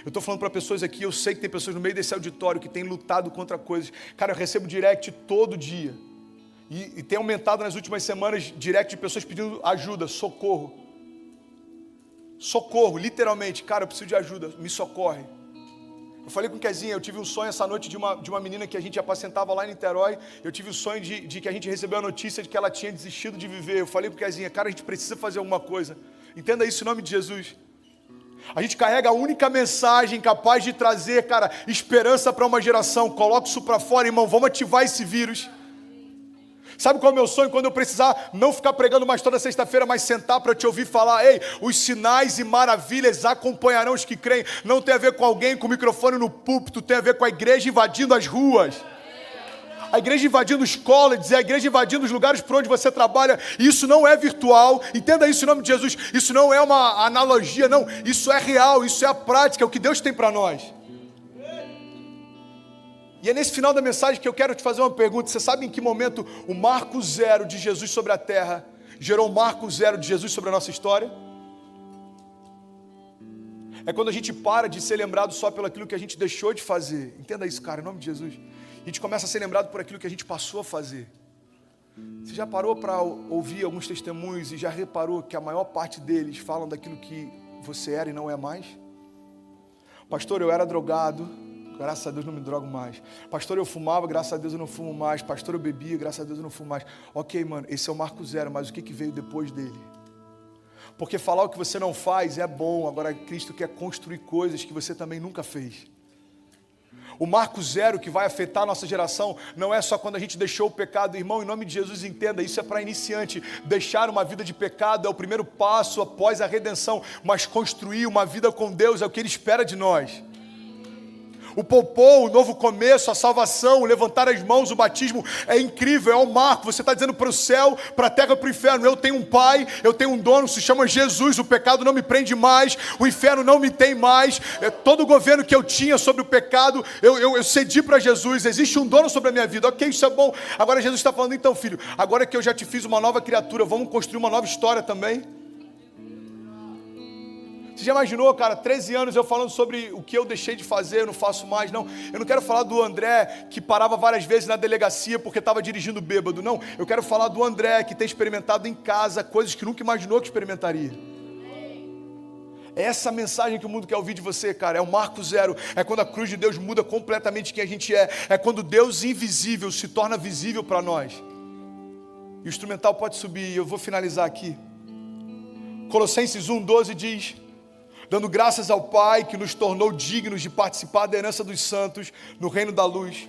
Eu estou falando para pessoas aqui, eu sei que tem pessoas no meio desse auditório que têm lutado contra coisas. Cara, eu recebo direct todo dia. E tem aumentado nas últimas semanas direct de pessoas pedindo ajuda, socorro. Socorro, literalmente. Cara, eu preciso de ajuda, me socorre. Eu falei com o Kezinha, eu tive um sonho essa noite de uma menina que a gente apacentava lá em Niterói. Eu tive o sonho de que a gente recebeu a notícia de que ela tinha desistido de viver. Eu falei com o Kezinha, cara, a gente precisa fazer alguma coisa. Entenda isso em nome de Jesus. A gente carrega a única mensagem capaz de trazer, cara, esperança para uma geração. Coloca isso para fora, irmão, vamos ativar esse vírus. Sabe qual é o meu sonho? Quando eu precisar não ficar pregando mais toda sexta-feira, mas sentar para te ouvir falar, ei, os sinais e maravilhas acompanharão os que creem. Não tem a ver com alguém com o microfone no púlpito, tem a ver com a igreja invadindo as ruas. a igreja invadindo os colleges, a igreja invadindo os lugares por onde você trabalha. E isso não é virtual, entenda isso em nome de Jesus. Isso não é uma analogia, não. Isso é real, isso é a prática, é o que Deus tem para nós. E é nesse final da mensagem que eu quero te fazer uma pergunta. Você sabe em que momento o marco zero de Jesus sobre a terra gerou o marco zero de Jesus sobre a nossa história? É quando a gente para de ser lembrado só pelo aquilo que a gente deixou de fazer. Entenda isso, cara, em nome de Jesus. A gente começa a ser lembrado por aquilo que a gente passou a fazer. Você já parou para ouvir alguns testemunhos e já reparou que a maior parte deles falam daquilo que você era e não é mais? Pastor, eu era drogado, graças a Deus não me drogo mais. Pastor, eu fumava, graças a Deus eu não fumo mais. Pastor, eu bebia, graças a Deus eu não fumo mais. Ok, mano, esse é o marco zero, mas o que veio depois dele? Porque falar o que você não faz é bom, agora Cristo quer construir coisas que você também nunca fez. O marco zero que vai afetar a nossa geração não é só quando a gente deixou o pecado. Irmão, em nome de Jesus, entenda, isso é para iniciante. Deixar uma vida de pecado é o primeiro passo após a redenção, mas construir uma vida com Deus é o que Ele espera de nós. O popô, o novo começo, a salvação, o levantar as mãos, o batismo é incrível, é um marco. Você está dizendo para o céu, para a terra, para o inferno: eu tenho um pai, eu tenho um dono, se chama Jesus. O pecado não me prende mais, o inferno não me tem mais. Todo o governo que eu tinha sobre o pecado, eu cedi para Jesus. Existe um dono sobre a minha vida. Ok, isso é bom. Agora Jesus está falando: então, filho, agora que eu já te fiz uma nova criatura, vamos construir uma nova história também. Você já imaginou, cara, 13 anos eu falando sobre o que eu deixei de fazer, eu não faço mais, não. Eu não quero falar do André que parava várias vezes na delegacia porque estava dirigindo bêbado, não. Eu quero falar do André que tem experimentado em casa coisas que nunca imaginou que experimentaria. É essa mensagem que o mundo quer ouvir de você, cara. É o marco zero. É quando a cruz de Deus muda completamente quem a gente é. É quando Deus invisível se torna visível para nós. E o instrumental pode subir, eu vou finalizar aqui. Colossenses 1:12 diz: dando graças ao Pai que nos tornou dignos de participar da herança dos santos no reino da luz,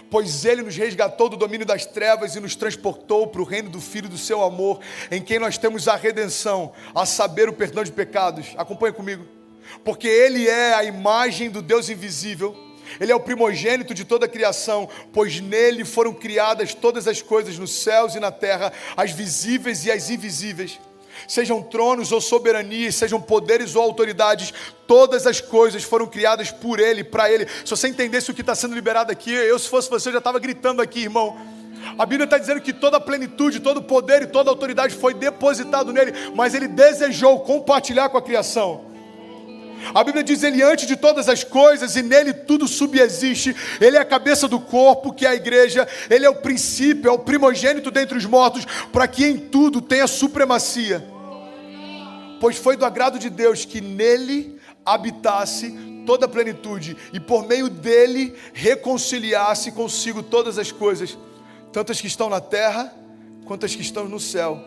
pois Ele nos resgatou do domínio das trevas e nos transportou para o reino do Filho do seu amor, em quem nós temos a redenção, a saber, o perdão de pecados. Acompanha comigo. Porque Ele é a imagem do Deus invisível, Ele é o primogênito de toda a criação, pois nele foram criadas todas as coisas nos céus e na terra, as visíveis e as invisíveis. Sejam tronos ou soberanias, sejam poderes ou autoridades, todas as coisas foram criadas por Ele, para Ele. Se você entendesse o que está sendo liberado aqui, eu, se fosse você, já estava gritando aqui, irmão. A Bíblia está dizendo que toda a plenitude, todo o poder e toda a autoridade foi depositado nele, mas Ele desejou compartilhar com a criação. A Bíblia diz: Ele antes de todas as coisas, e nele tudo subsiste. Ele é a cabeça do corpo, que é a igreja. Ele é o princípio, é o primogênito dentre os mortos, para que em tudo tenha supremacia. Pois foi do agrado de Deus que nele habitasse toda a plenitude, e por meio dele reconciliasse consigo todas as coisas, tanto as que estão na terra, quanto as que estão no céu,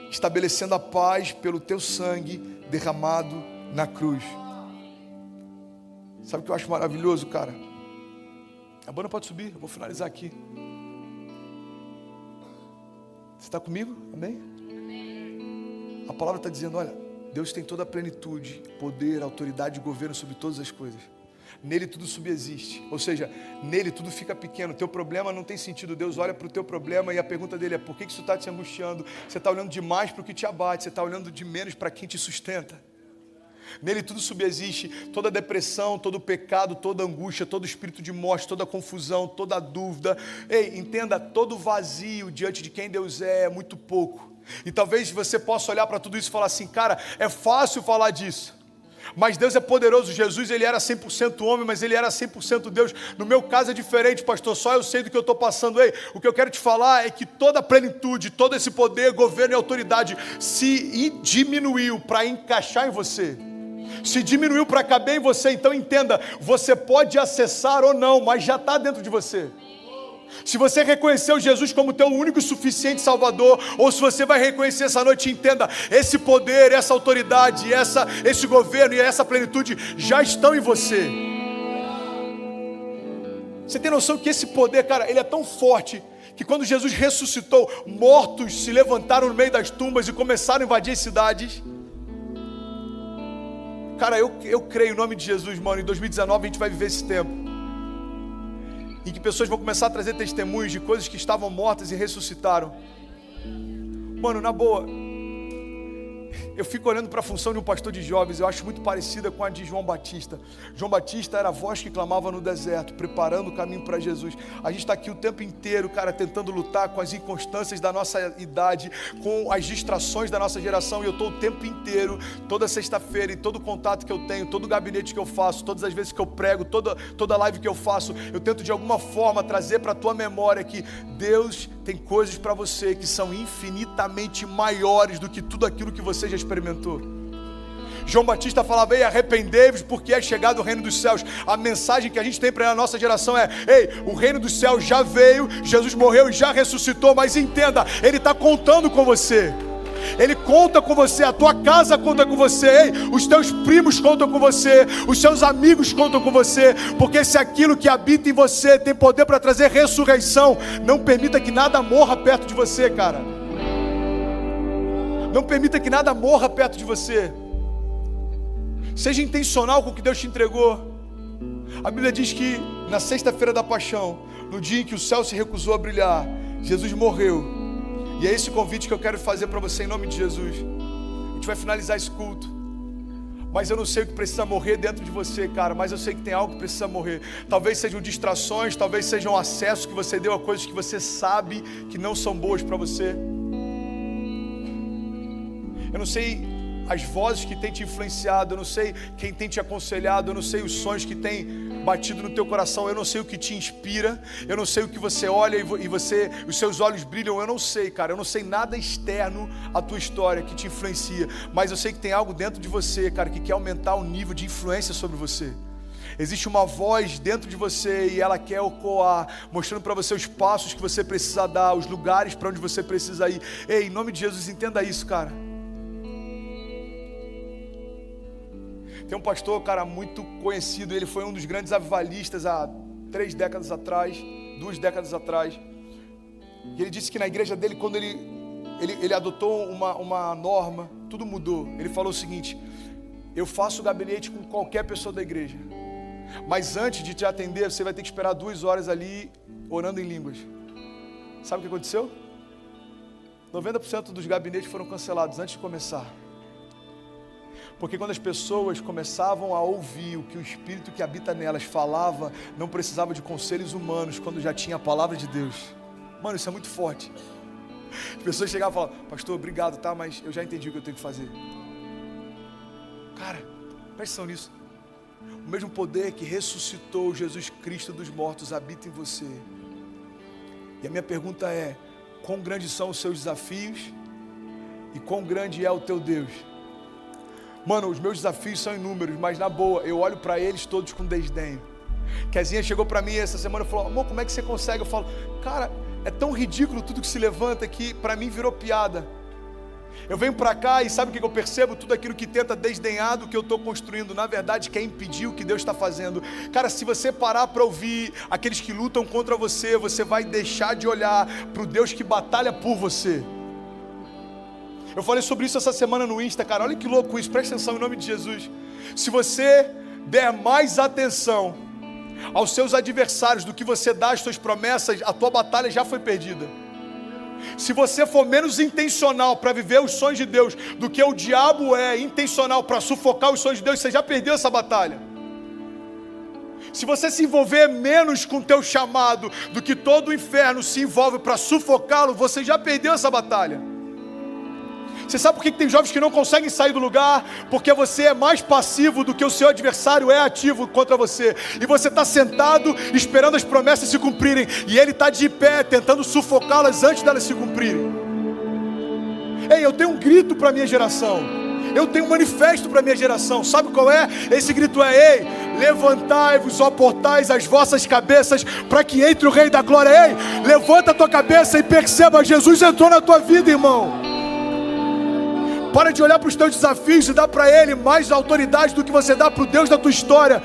estabelecendo a paz pelo teu sangue derramado na cruz. Sabe o que eu acho maravilhoso, cara? A banda pode subir, eu vou finalizar aqui. Você está comigo? Amém? Amém. A palavra está dizendo: olha, Deus tem toda a plenitude, poder, autoridade e governo sobre todas as coisas. Nele tudo subsiste, ou seja, nele tudo fica pequeno. Teu problema não tem sentido. Deus olha para o teu problema e a pergunta dele é: por que isso está te angustiando? Você está olhando demais para o que te abate, você está olhando de menos para quem te sustenta. Nele tudo subsiste, toda depressão, todo pecado, toda angústia, todo espírito de morte, toda confusão, toda dúvida. Ei, entenda, todo vazio diante de quem Deus é muito pouco. E talvez você possa olhar para tudo isso e falar assim: cara, é fácil falar disso, mas Deus é poderoso. Jesus, Ele era 100% homem, mas Ele era 100% Deus. No meu caso é diferente, pastor, só eu sei do que eu estou passando. Ei, o que eu quero te falar é que toda a plenitude, todo esse poder, governo e autoridade se diminuiu para encaixar em você. Se diminuiu para caber em você. Então entenda, você pode acessar ou não, mas já está dentro de você. Se você reconheceu Jesus como teu único e suficiente Salvador, ou se você vai reconhecer essa noite, entenda, esse poder, essa autoridade, esse governo e essa plenitude já estão em você. Você tem noção que esse poder, cara, ele é tão forte que quando Jesus ressuscitou, mortos se levantaram no meio das tumbas e começaram a invadir as cidades. Cara, eu creio em nome de Jesus, mano, em 2019 a gente vai viver esse tempo. em que pessoas vão começar a trazer testemunhos de coisas que estavam mortas e ressuscitaram. Mano, na boa, eu fico olhando para a função de um pastor de jovens, eu acho muito parecida com a de João Batista. João Batista era a voz que clamava no deserto, preparando o caminho para Jesus. A gente está aqui o tempo inteiro, cara, tentando lutar com as inconstâncias da nossa idade, com as distrações da nossa geração, e eu estou o tempo inteiro, toda sexta-feira, e todo contato que eu tenho, todo gabinete que eu faço, todas as vezes que eu prego, toda live que eu faço, eu tento de alguma forma trazer para a tua memória que Deus tem coisas para você que são infinitamente maiores do que tudo aquilo que você já experimentou. João Batista falava: ei, arrependei-vos porque é chegado o reino dos céus. A mensagem que a gente tem para a nossa geração é: ei, o reino dos céus já veio, Jesus morreu e já ressuscitou, mas entenda, Ele está contando com você. Ele conta com você, a tua casa conta com você, ei, os teus primos contam com você, os seus amigos contam com você, porque se aquilo que habita em você tem poder para trazer ressurreição, não permita que nada morra perto de você, cara. Não permita que nada morra perto de você. Seja intencional com o que Deus te entregou. A Bíblia diz que na sexta-feira da paixão, no dia em que o céu se recusou a brilhar, Jesus morreu. E é esse o convite que eu quero fazer para você em nome de Jesus. A gente vai finalizar esse culto, mas eu não sei o que precisa morrer dentro de você, cara, mas eu sei que tem algo que precisa morrer. Talvez sejam distrações, talvez sejam acesso que você deu a coisas que você sabe que não são boas para você. Eu não sei as vozes que têm te influenciado, eu não sei quem tem te aconselhado, eu não sei os sonhos que têm batido no teu coração, eu não sei o que te inspira, eu não sei o que você olha e os seus olhos brilham, eu não sei, cara, eu não sei nada externo à tua história que te influencia, mas eu sei que tem algo dentro de você, cara, que quer aumentar o nível de influência sobre você. Existe uma voz dentro de você e ela quer ecoar, mostrando para você os passos que você precisa dar, os lugares para onde você precisa ir. Ei, em nome de Jesus, entenda isso, cara. Tem um pastor, cara, muito conhecido, ele foi um dos grandes avivalistas há 2 décadas atrás, e ele disse que na igreja dele, quando ele adotou uma norma, tudo mudou. Ele falou o seguinte: eu faço gabinete com qualquer pessoa da igreja, mas antes de te atender, você vai ter que esperar 2 horas ali, orando em línguas. Sabe o que aconteceu? 90% dos gabinetes foram cancelados antes de começar. Porque quando as pessoas começavam a ouvir o que o Espírito que habita nelas falava, não precisava de conselhos humanos quando já tinha a palavra de Deus. Mano, isso é muito forte. As pessoas chegavam e falavam: pastor, obrigado, tá? Mas eu já entendi o que eu tenho que fazer. Cara, presta atenção nisso. O mesmo poder que ressuscitou Jesus Cristo dos mortos habita em você. E a minha pergunta é: quão grandes são os seus desafios e quão grande é o teu Deus? Mano, os meus desafios são inúmeros, mas na boa, eu olho para eles todos com desdém. Kezinha chegou para mim essa semana e falou: amor, como é que você consegue? Eu falo: cara, é tão ridículo tudo que se levanta que para mim virou piada. Eu venho para cá e sabe o que eu percebo? Tudo aquilo que tenta desdenhar do que eu estou construindo, na verdade quer impedir o que Deus está fazendo. Cara, se você parar para ouvir aqueles que lutam contra você, você vai deixar de olhar para o Deus que batalha por você. Eu falei sobre isso essa semana no Insta, cara, olha que louco isso, presta atenção em nome de Jesus. Se você der mais atenção aos seus adversários do que você dá às suas promessas, a tua batalha já foi perdida. Se você for menos intencional para viver os sonhos de Deus do que o diabo é intencional para sufocar os sonhos de Deus, você já perdeu essa batalha. Se você se envolver menos com o teu chamado do que todo o inferno se envolve para sufocá-lo, você já perdeu essa batalha. Você sabe por que tem jovens que não conseguem sair do lugar? Porque você é mais passivo do que o seu adversário é ativo contra você. E você está sentado esperando as promessas se cumprirem, e ele está de pé tentando sufocá-las antes delas se cumprirem. Ei, eu tenho um grito para a minha geração. Eu tenho um manifesto para a minha geração. Sabe qual é? Esse grito é: ei, levantai-vos, ó portais, as vossas cabeças, para que entre o Rei da Glória. Ei, levanta a tua cabeça e perceba, Jesus entrou na tua vida, irmão. Para de olhar para os teus desafios e dar para Ele mais autoridade do que você dá para o Deus da tua história.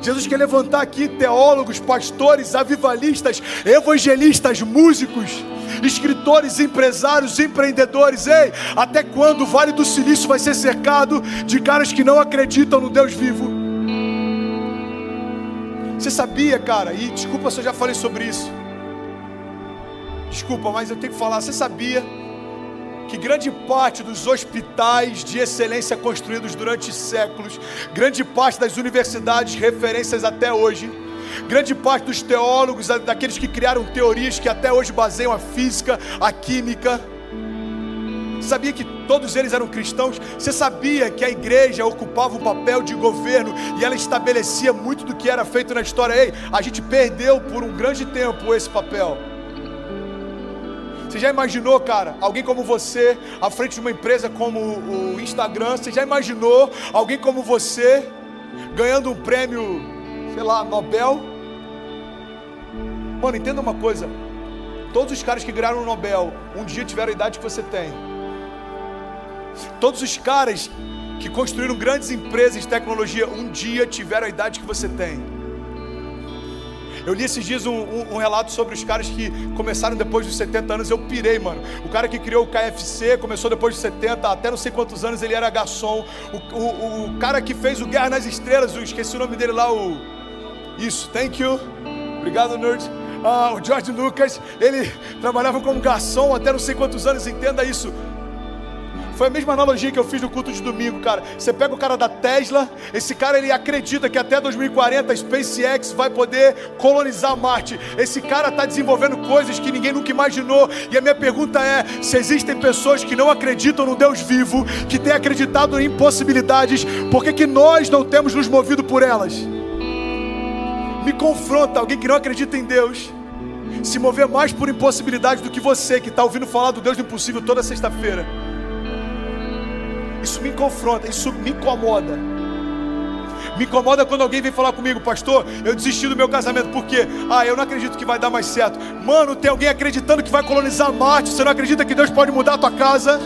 Jesus quer levantar aqui teólogos, pastores, avivalistas, evangelistas, músicos, escritores, empresários, empreendedores. Ei, até quando o Vale do Silício vai ser cercado de caras que não acreditam no Deus vivo? Você sabia, cara, e desculpa se eu já falei sobre isso. Desculpa, mas eu tenho que falar. Você sabia que grande parte dos hospitais de excelência construídos durante séculos, grande parte das universidades, referências até hoje, grande parte dos teólogos, daqueles que criaram teorias que até hoje baseiam a física, a química, sabia que todos eles eram cristãos? Você sabia que a igreja ocupava um papel de governo e ela estabelecia muito do que era feito na história? Ei, a gente perdeu por um grande tempo esse papel. Você já imaginou, cara, alguém como você à frente de uma empresa como o Instagram? Você já imaginou alguém como você ganhando um prêmio, sei lá, Nobel? Mano, entenda uma coisa. Todos os caras que ganharam o Nobel um dia tiveram a idade que você tem. Todos os caras que construíram grandes empresas de tecnologia um dia tiveram a idade que você tem. Eu li esses dias um relato sobre os caras que começaram depois dos 70 anos. Eu pirei, mano. O cara que criou o KFC começou depois dos 70, até não sei quantos anos ele era garçom. O cara que fez o Guerra nas Estrelas, eu esqueci o nome dele lá, Isso, thank you. Obrigado, nerd. O George Lucas, ele trabalhava como garçom até não sei quantos anos, entenda isso. Foi a mesma analogia que eu fiz no culto de domingo, cara. Você pega o cara da Tesla, esse cara ele acredita que até 2040 a SpaceX vai poder colonizar Marte. Esse cara está desenvolvendo coisas que ninguém nunca imaginou. E a minha pergunta é, se existem pessoas que não acreditam no Deus vivo, que têm acreditado em impossibilidades, por que nós não temos nos movido por elas? Me confronta alguém que não acredita em Deus se mover mais por impossibilidade do que você que está ouvindo falar do Deus do impossível toda sexta-feira. Isso me confronta, isso me incomoda. Me incomoda quando alguém vem falar comigo: pastor, eu desisti do meu casamento, por quê? Eu não acredito que vai dar mais certo. Mano, tem alguém acreditando que vai colonizar Marte. Você não acredita que Deus pode mudar a tua casa?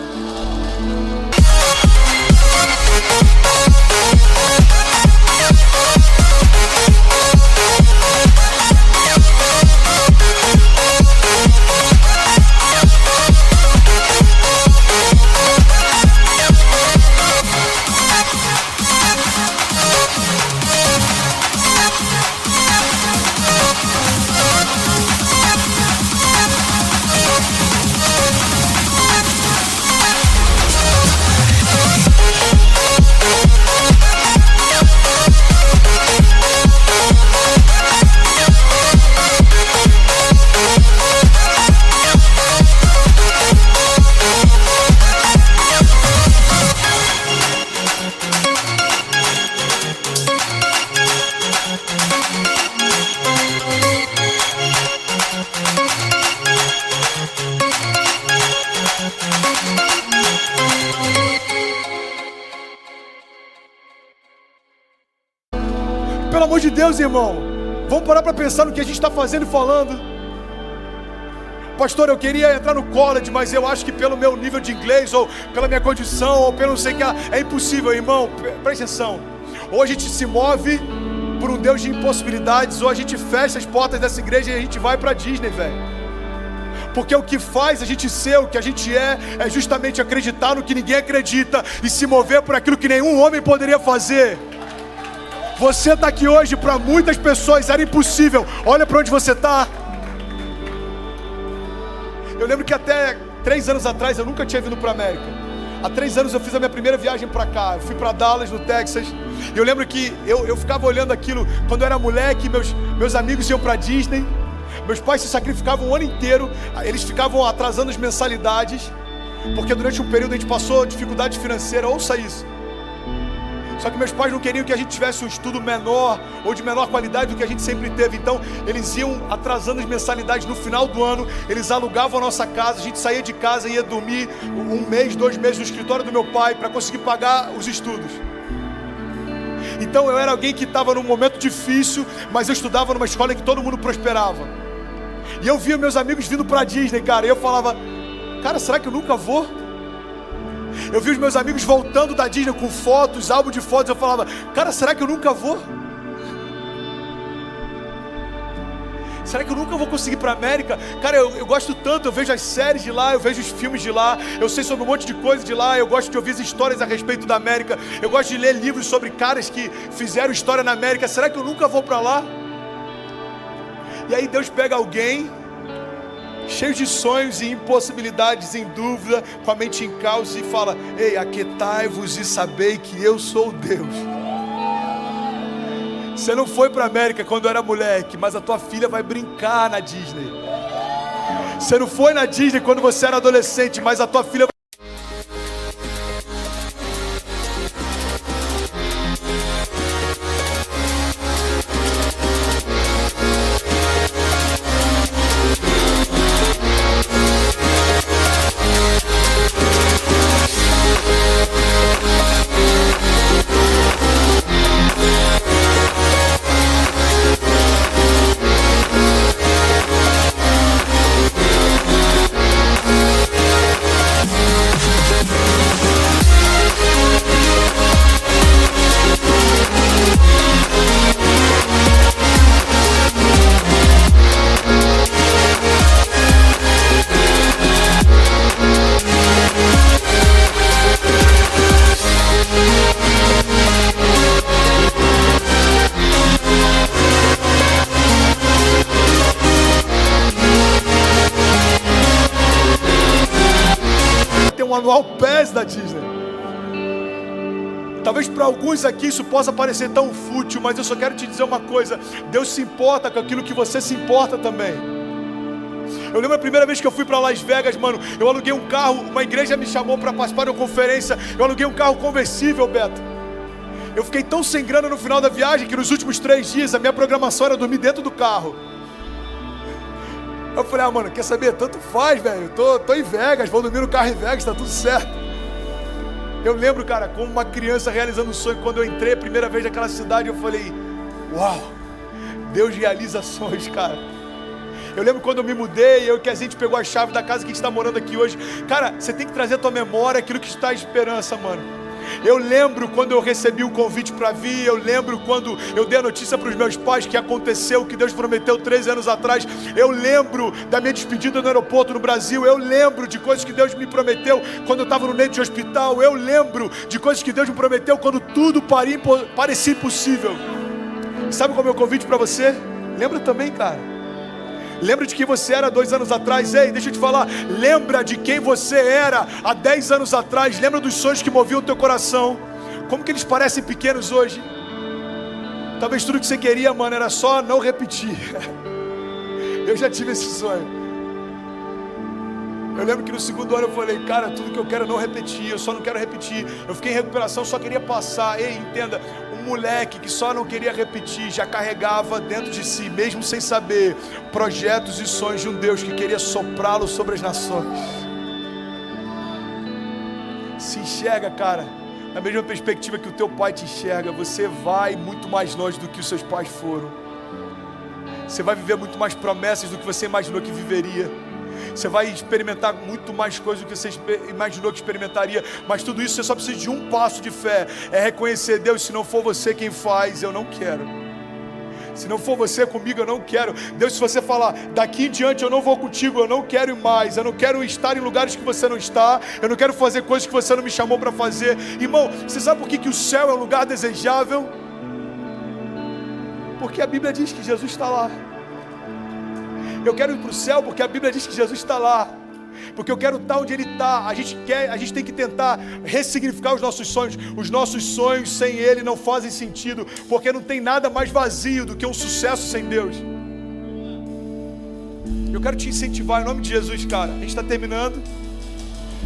Pelo amor de Deus, irmão, vamos parar para pensar no que a gente está fazendo e falando. Pastor, eu queria entrar no college, mas eu acho que pelo meu nível de inglês, ou pela minha condição, ou pelo não sei o que, é impossível. Irmão, presta atenção. Ou a gente se move por um Deus de impossibilidades, ou a gente fecha as portas dessa igreja e a gente vai para Disney, velho. Porque o que faz a gente ser o que a gente é justamente acreditar no que ninguém acredita e se mover por aquilo que nenhum homem poderia fazer. Você está aqui hoje, para muitas pessoas era impossível. Olha para onde você está. Eu lembro que até 3 anos atrás eu nunca tinha vindo para a América. Há 3 anos eu fiz a minha primeira viagem para cá. Eu fui para Dallas, no Texas. E eu lembro que eu ficava olhando aquilo. Quando eu era moleque, meus amigos iam para Disney. Meus pais se sacrificavam o ano inteiro. Eles ficavam atrasando as mensalidades, porque durante um período a gente passou dificuldade financeira. Ouça isso. Só que meus pais não queriam que a gente tivesse um estudo menor ou de menor qualidade do que a gente sempre teve. Então eles iam atrasando as mensalidades. No final do ano eles alugavam a nossa casa. A gente saía de casa e ia dormir 1 mês, 2 meses no escritório do meu pai para conseguir pagar os estudos. Então eu era alguém que estava num momento difícil, mas eu estudava numa escola em que todo mundo prosperava. E eu via meus amigos vindo para Disney, cara. E eu falava: cara, será que eu nunca vou? Eu vi os meus amigos voltando da Disney com fotos, álbum de fotos. Eu falava: cara, será que eu nunca vou? Será que eu nunca vou conseguir ir para a América? Cara, eu gosto tanto, eu vejo as séries de lá, eu vejo os filmes de lá, eu sei sobre um monte de coisa de lá, eu gosto de ouvir as histórias a respeito da América, eu gosto de ler livros sobre caras que fizeram história na América. Será que eu nunca vou para lá? E aí Deus pega alguém cheio de sonhos e impossibilidades, em dúvida, com a mente em caos, e fala: ei, aquietai-vos e sabei que eu sou Deus. Você não foi para a América quando era moleque, mas a tua filha vai brincar na Disney. Você não foi na Disney quando você era adolescente, mas a tua filha vai... um anual pass da Disney. Talvez para alguns aqui isso possa parecer tão fútil, mas eu só quero te dizer uma coisa: Deus se importa com aquilo que você se importa também. Eu lembro a primeira vez que eu fui para Las Vegas, mano, eu aluguei um carro, uma igreja me chamou para participar de uma conferência, eu aluguei um carro conversível, Beto. Eu fiquei tão sem grana no final da viagem que nos últimos 3 dias a minha programação era dormir dentro do carro. Eu falei: mano, quer saber? Tanto faz, velho. Tô em Vegas, vou dormir no carro em Vegas, tá tudo certo. Eu lembro, cara, como uma criança realizando um sonho. Quando eu entrei a primeira vez naquela cidade, eu falei: uau, Deus realiza sonhos, cara. Eu lembro quando eu me mudei, eu que a gente pegou a chave da casa que a gente está morando aqui hoje. Cara, você tem que trazer à tua memória aquilo que te dá esperança, mano. Eu lembro quando eu recebi o convite para vir. Eu lembro quando eu dei a notícia para os meus pais que aconteceu o que Deus prometeu 13 anos atrás. Eu lembro da minha despedida no aeroporto no Brasil. Eu lembro de coisas que Deus me prometeu quando eu estava no leito de hospital. Eu lembro de coisas que Deus me prometeu quando tudo parecia impossível. Sabe qual é o meu convite para você? Lembra também, cara. Lembra de quem você era 2 anos atrás. Ei, deixa eu te falar. Lembra de quem você era há 10 anos atrás. Lembra dos sonhos que moviam o teu coração. Como que eles parecem pequenos hoje. Talvez tudo que você queria, mano, era só não repetir. Eu já tive esse sonho. Eu lembro que no 2º ano eu falei: cara, tudo que eu quero é não repetir. Eu só não quero repetir. Eu fiquei em recuperação, só queria passar. Ei, entenda. Um moleque que só não queria repetir já carregava dentro de si, mesmo sem saber, projetos e sonhos de um Deus que queria soprá-lo sobre as nações. Se enxerga, cara, na mesma perspectiva que o teu pai te enxerga. Você vai muito mais longe do que os seus pais foram. Você vai viver muito mais promessas do que você imaginou que viveria. Você vai experimentar muito mais coisas do que você imaginou que experimentaria. Mas tudo isso você só precisa de um passo de fé. É reconhecer: Deus, se não for você quem faz, eu não quero. Se não for você comigo, eu não quero. Deus, se você falar: daqui em diante eu não vou contigo, eu não quero ir mais. Eu não quero estar em lugares que você não está. Eu não quero fazer coisas que você não me chamou para fazer. Irmão, você sabe por que o céu é um lugar desejável? Porque a Bíblia diz que Jesus está lá. Eu quero ir para o céu porque a Bíblia diz que Jesus está lá. Porque eu quero estar onde Ele está. A gente tem que tentar ressignificar os nossos sonhos. Os nossos sonhos sem Ele não fazem sentido. Porque não tem nada mais vazio do que um sucesso sem Deus. Eu quero te incentivar em nome de Jesus, cara. A gente está terminando.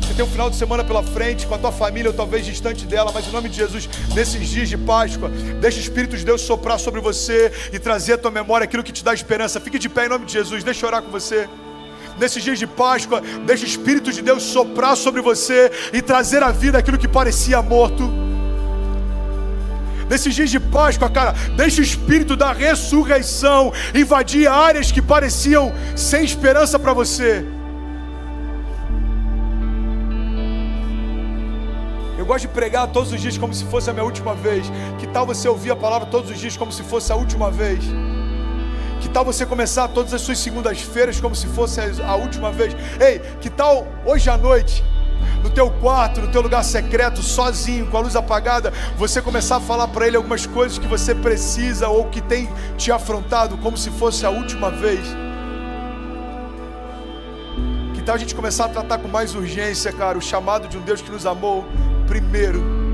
Você tem um final de semana pela frente com a tua família, ou talvez distante dela, mas em nome de Jesus, nesses dias de Páscoa, deixa o Espírito de Deus soprar sobre você e trazer à tua memória aquilo que te dá esperança. Fique de pé em nome de Jesus, deixa eu orar com você. Nesses dias de Páscoa, deixa o Espírito de Deus soprar sobre você e trazer à vida aquilo que parecia morto. Nesses dias de Páscoa, cara, deixa o Espírito da ressurreição invadir áreas que pareciam sem esperança para você. Eu gosto de pregar todos os dias como se fosse a minha última vez. Que tal você ouvir a palavra todos os dias como se fosse a última vez? Que tal você começar todas as suas segundas-feiras como se fosse a última vez? Ei, que tal hoje à noite no teu quarto, no teu lugar secreto, sozinho, com a luz apagada, você começar a falar para Ele algumas coisas que você precisa ou que tem te afrontado como se fosse a última vez. Que tal a gente começar a tratar com mais urgência, cara, o chamado de um Deus que nos amou primeiro?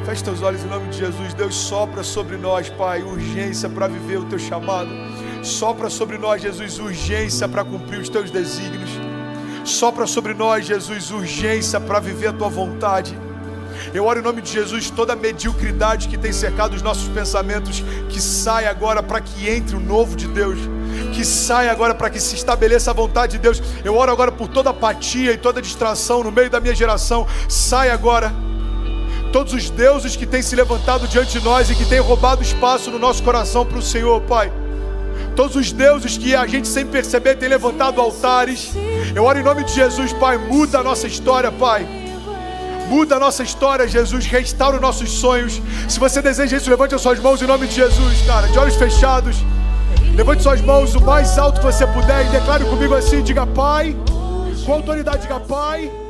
Feche teus olhos em nome de Jesus. Deus, sopra sobre nós, Pai, urgência para viver o teu chamado. Sopra sobre nós, Jesus, urgência para cumprir os teus desígnios. Sopra sobre nós, Jesus, urgência para viver a tua vontade. Eu oro em nome de Jesus, toda a mediocridade que tem cercado os nossos pensamentos, que saia agora para que entre o novo de Deus. Que saia agora para que se estabeleça a vontade de Deus. Eu oro agora por toda apatia e toda distração no meio da minha geração. Sai agora. Todos os deuses que têm se levantado diante de nós e que têm roubado espaço no nosso coração para o Senhor, Pai. Todos os deuses que a gente sem perceber tem levantado altares. Eu oro em nome de Jesus, Pai, muda a nossa história, Pai. Muda a nossa história, Jesus, restaura os nossos sonhos. Se você deseja isso, levante as suas mãos em nome de Jesus, cara, de olhos fechados. Levante suas mãos o mais alto que você puder e declare comigo assim, diga Pai, com autoridade diga Pai.